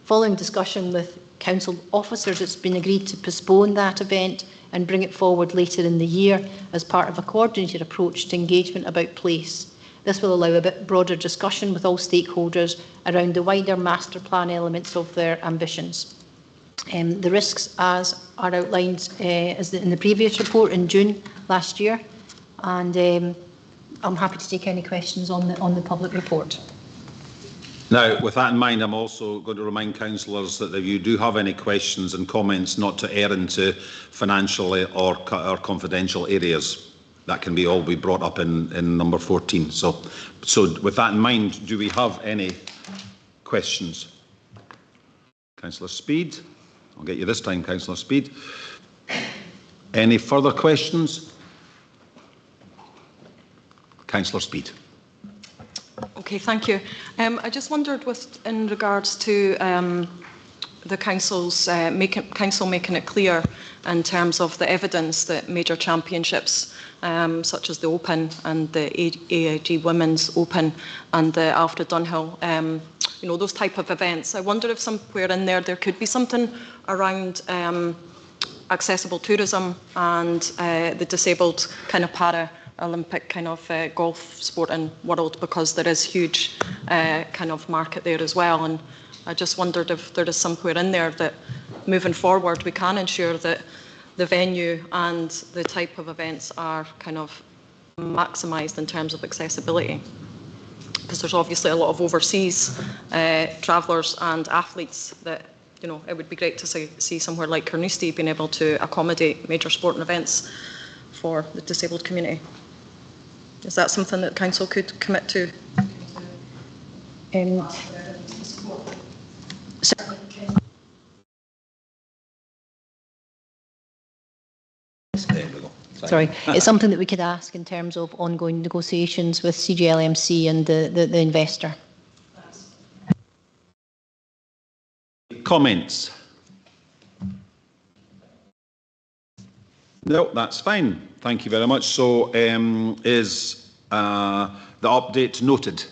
[SPEAKER 5] Following discussion with Council officers, it's been agreed to postpone that event and bring it forward later in the year as part of a coordinated approach to engagement about place. This will allow a bit broader discussion with all stakeholders around the wider master plan elements of their ambitions. The risks, as are outlined in the previous report in June last year, and I'm happy to take any questions on the public report.
[SPEAKER 2] Now, with that in mind, I'm also going to remind councillors that if you do have any questions and comments, not to err into financial or confidential areas. That can all be brought up in number 14. So with that in mind, do we have any questions? Councillor Speed. I'll get you this time, Councillor Speed. Any further questions? Councillor Speed.
[SPEAKER 21] Okay, thank you. I just wondered, in regards to the council making it clear in terms of the evidence that major championships, such as the Open and the AIG Women's Open and the Alfred Dunhill, those type of events. I wonder if somewhere in there could be something around accessible tourism and the disabled kind of Olympic kind of golf sporting world, because there is huge kind of market there as well. And I just wondered if there is somewhere in there that moving forward we can ensure that the venue and the type of events are kind of maximised in terms of accessibility. Because there's obviously a lot of overseas travellers and athletes that, it would be great to see somewhere like Carnoustie being able to accommodate major sporting events for the disabled community. Is that something that Council could commit to?
[SPEAKER 5] Sorry, it's something that we could ask in terms of ongoing negotiations with CGLMC and the investor.
[SPEAKER 2] Comments? No, that's fine. Thank you very much. So is the update noted?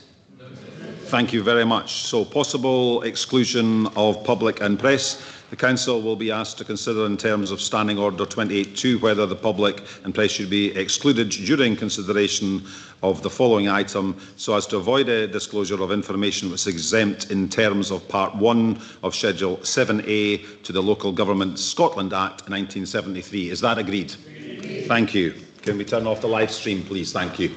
[SPEAKER 2] Thank you very much. So possible exclusion of public and press. The Council will be asked to consider in terms of Standing Order 28.2 whether the public and press should be excluded during consideration of the following item so as to avoid a disclosure of information which is exempt in terms of Part 1 of Schedule 7A to the Local Government Scotland Act 1973. Is that agreed? Agreed. Thank you. Can we turn off the live stream, please? Thank you.